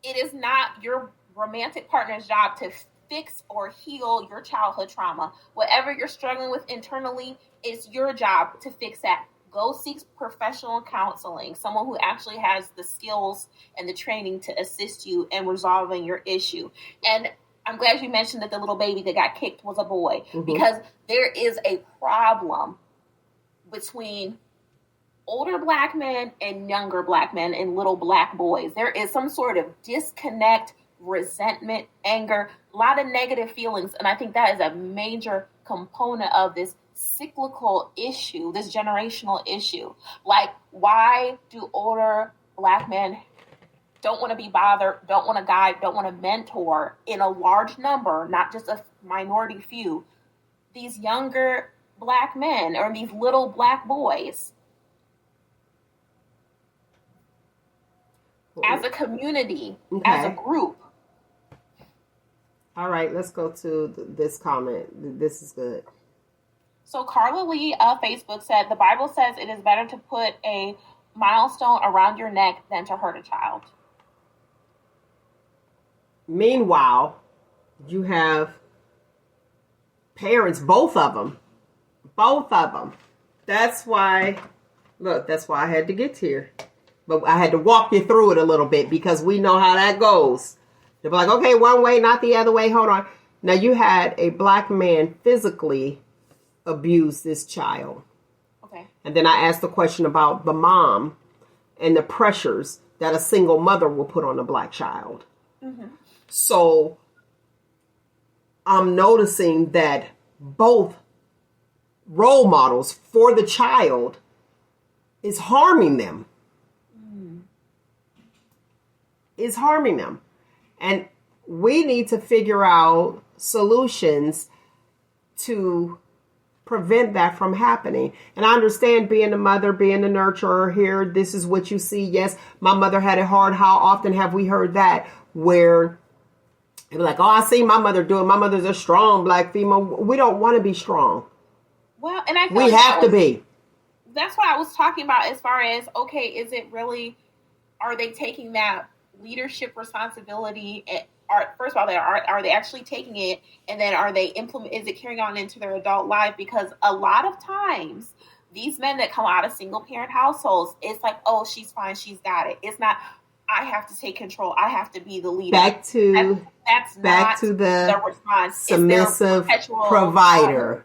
it is not your romantic partner's job to fix or heal your childhood trauma. Whatever you're struggling with internally, it's your job to fix that. Go seek professional counseling, someone who actually has the skills and the training to assist you in resolving your issue. And I'm glad you mentioned that the little baby that got kicked was a boy, because there is a problem between older black men and younger black men and little black boys. There is some sort of disconnect, resentment, anger, a lot of negative feelings. And I think that is a major component of this cyclical issue, this generational issue. Like, why do older black men don't want to be bothered, don't want to guide, don't want to mentor in a large number, not just a minority few, these younger black men or these little black boys? As a community, as a group. All right, let's go to this comment. This is good. So Carla Lee of Facebook said, the Bible says it is better to put a milestone around your neck than to hurt a child. Meanwhile, you have parents, both of them. That's why I had to get here. But I had to walk you through it a little bit because we know how that goes. They'll be like, okay, one way, not the other way. Hold on. Now, you had a black man physically abuse this child. Okay. And then I asked the question about the mom and the pressures that a single mother will put on a black child. Mm-hmm. So I'm noticing that both role models for the child is harming them. Is harming them. And we need to figure out solutions to prevent that from happening. And I understand being a mother, being a nurturer here, this is what you see. Yes, my mother had it hard. How often have we heard that? Where they're like, oh, I see my mother do it. My mother's a strong black female. We don't want to be strong. Well, and I feel we have to be. That's what I was talking about as far as, okay, is it really, are they taking that leadership responsibility? First of all, are they actually taking it, and then are they is it carrying on into their adult life? Because a lot of times these men that come out of single parent households, it's like, oh, she's fine, she's got it. It's not, I have to take control, I have to be the leader. Back to the response. Submissive provider.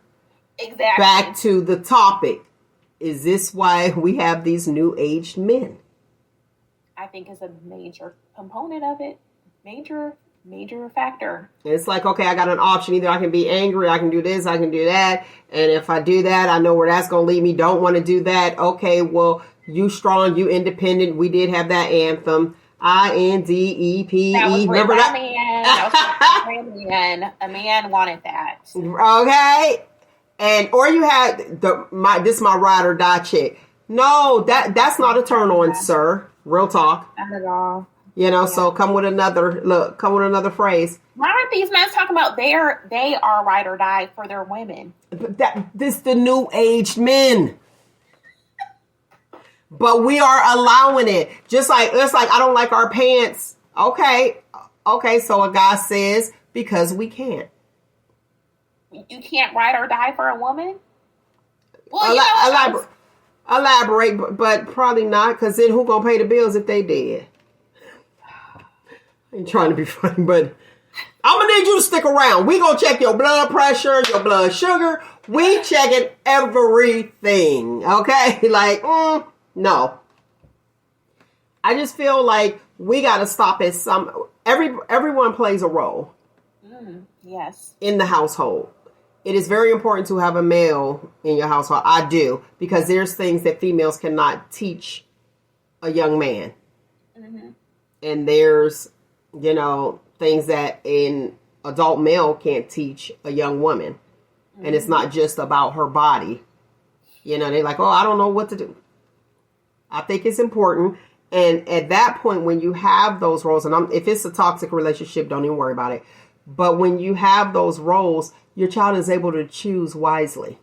Exactly. Back to the topic. Is this why we have these new aged men? I think is a major component of it. Major factor. It's like, okay, I got an option. Either I can be angry, I can do this, I can do that. And if I do that, I know where that's going to lead me. Don't want to do that. Okay, well, you strong, you independent. We did have that anthem. INDEPE. Remember that? A man wanted that. Okay. Or you had this my ride or die chick. No, that's not a turn on, sir. Real talk. Not at all. So come with another phrase. Why aren't these men talking about they are ride or die for their women? But this the new aged men. But we are allowing it. Just like it's like I don't like our pants. Okay, so a guy says because we can't. You can't ride or die for a woman? Well, elaborate, but probably not, because then who gonna pay the bills if they did? I ain't trying to be funny, but I'm gonna need you to stick around. We gonna check your blood pressure, your blood sugar. We checking everything, okay? Like, no. I just feel like we gotta stop at everyone plays a role. Yes. In the household. it is very important to have a male in your household. I do, because there's things that females cannot teach a young man. Mm-hmm. And there's, things that an adult male can't teach a young woman. Mm-hmm. And it's not just about her body. They're like, oh, I don't know what to do. I think it's important. And at that point, when you have those roles, and if it's a toxic relationship, don't even worry about it. But when you have those roles, your child is able to choose wisely.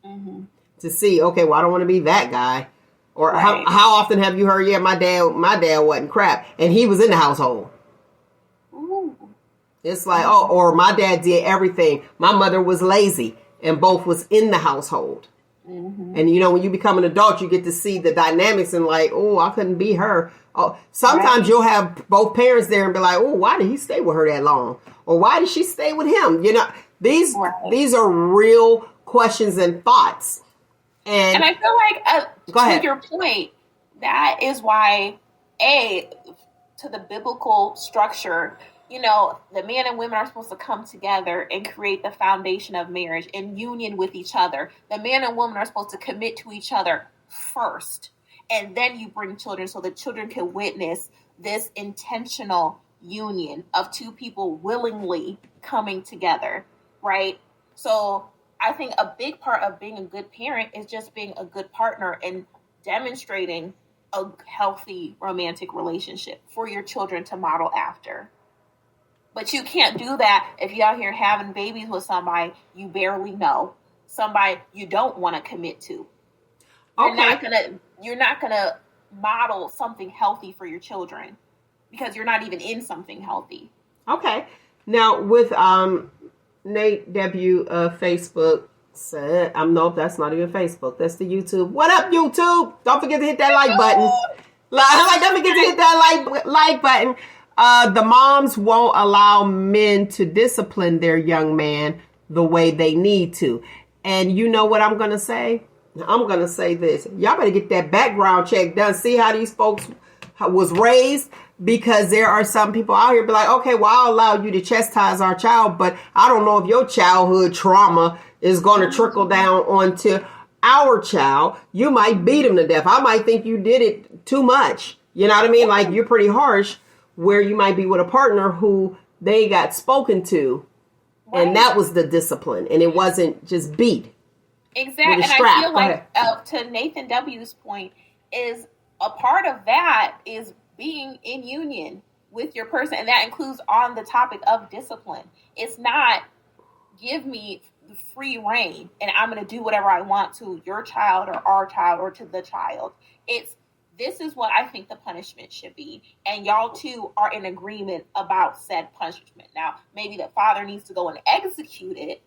Mm-hmm. To see, okay, well, I don't want to be that guy. Or right. how often have you heard, yeah, my dad wasn't crap, and he was in the household. Ooh. It's like, or my dad did everything. My mother was lazy, and both was in the household. Mm-hmm. And, when you become an adult, you get to see the dynamics and like, oh, I couldn't be her. Oh, sometimes you'll have both parents there and be like, oh, why did he stay with her that long? Or why did she stay with him? These are real questions and thoughts. And I feel like, to your point, that is why, to the biblical structure, the man and women are supposed to come together and create the foundation of marriage in union with each other. The man and woman are supposed to commit to each other first. And then you bring children so the children can witness this intentional union of two people willingly coming together, right? So I think a big part of being a good parent is just being a good partner and demonstrating a healthy romantic relationship for your children to model after. But you can't do that if you're out here having babies with somebody you barely know, somebody you don't want to commit to. You're not gonna model something healthy for your children because you're not even in something healthy. Okay. Now with Nate W Facebook said, nope, that's not even Facebook. That's the YouTube. What up, YouTube? Don't forget to hit that like button. Don't forget to hit that like button. The moms won't allow men to discipline their young man the way they need to. And you know what I'm going to say? I'm going to say this. Y'all better get that background check done. See how these folks was raised. Because there are some people out here be like, okay, well, I'll allow you to chastise our child, but I don't know if your childhood trauma is going to trickle down onto our child. You might beat him to death. I might think you did it too much. You know what I mean? Like, you're pretty harsh, where you might be with a partner who they got spoken to, and that was the discipline, and it wasn't just beat. Exactly. And I feel like, to Nathan W's point, is a part of that is being in union with your person, and that includes on the topic of discipline. It's not give me free reign and I'm going to do whatever I want to your child or our child or to the child. It's this is what I think the punishment should be, and y'all two are in agreement about said punishment. Now, maybe the father needs to go and execute it,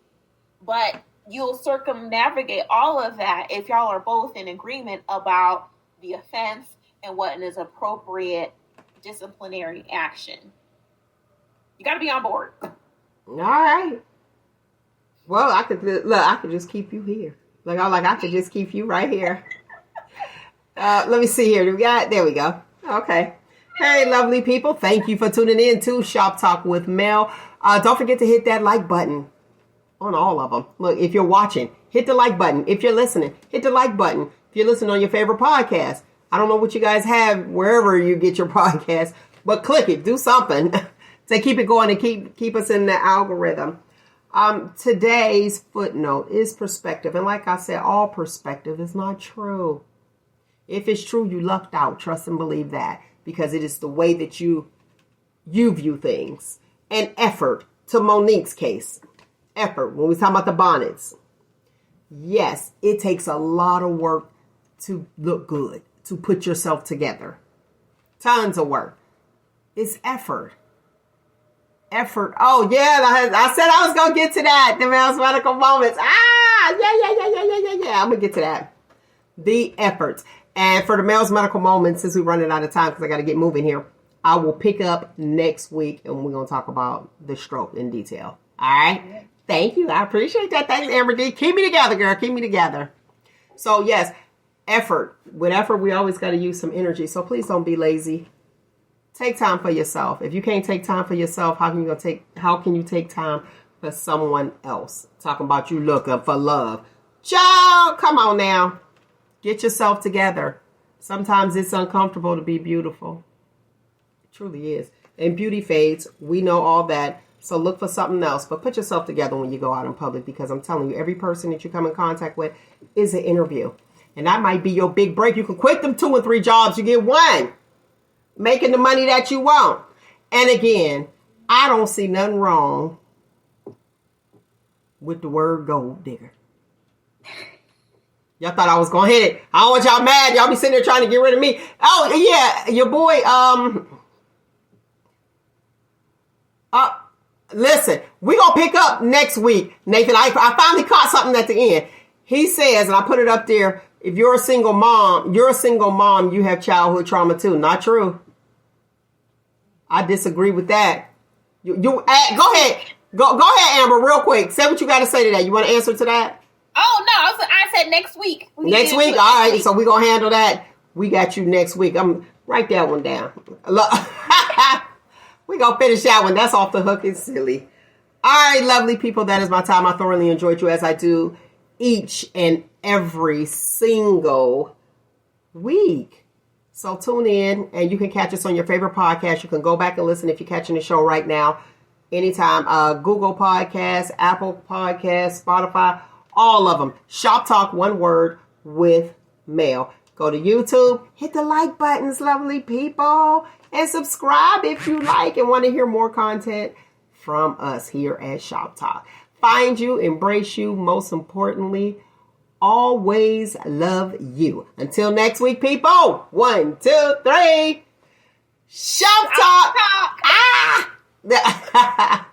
but you'll circumnavigate all of that if y'all are both in agreement about the offense and what is appropriate disciplinary action. You got to be on board. All right. Well, I could just keep you here. I could just keep you right here. Let me see here. There we go. Okay. Hey, lovely people. Thank you for tuning in to Shop Talk with Mel. Don't forget to hit that like button on all of them. Look, if you're watching, hit the like button. If you're listening, hit the like button. If you're listening on your favorite podcast, I don't know what you guys have wherever you get your podcast, but click it, do something to keep it going and keep us in the algorithm. Today's footnote is perspective. And like I said, all perspective is not true. If it's true, you lucked out. Trust and believe that, because it is the way that you view things. And effort, to Monique's case. Effort, when we talk about the bonnets. Yes, it takes a lot of work to look good, to put yourself together. Tons of work. It's effort. Effort. Oh, yeah, I said I was going to get to that. The Mel's Medical Moments. Yeah. I'm going to get to that. The efforts. And for the Mel's Medical Moments, since we're running out of time because I got to get moving here, I will pick up next week and we're going to talk about the stroke in detail. All right? Thank you. I appreciate that. Thanks, Amber D. Keep me together, girl. Keep me together. So, yes, effort. With effort, we always got to use some energy. So please don't be lazy. Take time for yourself. If you can't take time for yourself, how can you take time for someone else. Talking about you looking for love. Child, come on now. Get yourself together. Sometimes it's uncomfortable to be beautiful. It truly is. And beauty fades. We know all that. So look for something else. But put yourself together when you go out in public, because I'm telling you, every person that you come in contact with is an interview. And that might be your big break. You can quit them 2 and 3 jobs. You get one. Making the money that you want. And again, I don't see nothing wrong with the word gold digger. Y'all thought I was going to hit it. I don't want y'all mad. Y'all be sitting there trying to get rid of me. Oh, yeah. Your boy, listen, we going to pick up next week. Nathan, I finally caught something at the end. He says, and I put it up there, if you're a single mom, you have childhood trauma too. Not true. I disagree with that. Go ahead. Go ahead, Amber, real quick. Say what you got to say to that. You want to answer to that? Oh, no. I said next week. Next week? All right. So we're going to handle that. We got you next week. Write that one down. We're going to finish that one. That's off the hook. It's silly. All right, lovely people. That is my time. I thoroughly enjoyed you, as I do each and every single week. So tune in, and you can catch us on your favorite podcast. You can go back and listen if you're catching the show right now. Anytime. Google Podcasts, Apple Podcasts, Spotify, all of them. Shop Talk, one word, with Mel. Go to YouTube, hit the like buttons, lovely people, and subscribe if you like and want to hear more content from us here at Shop Talk. Find you, embrace you, most importantly, always love you. Until next week, people. 1, 2, 3. Shop Talk. Ah!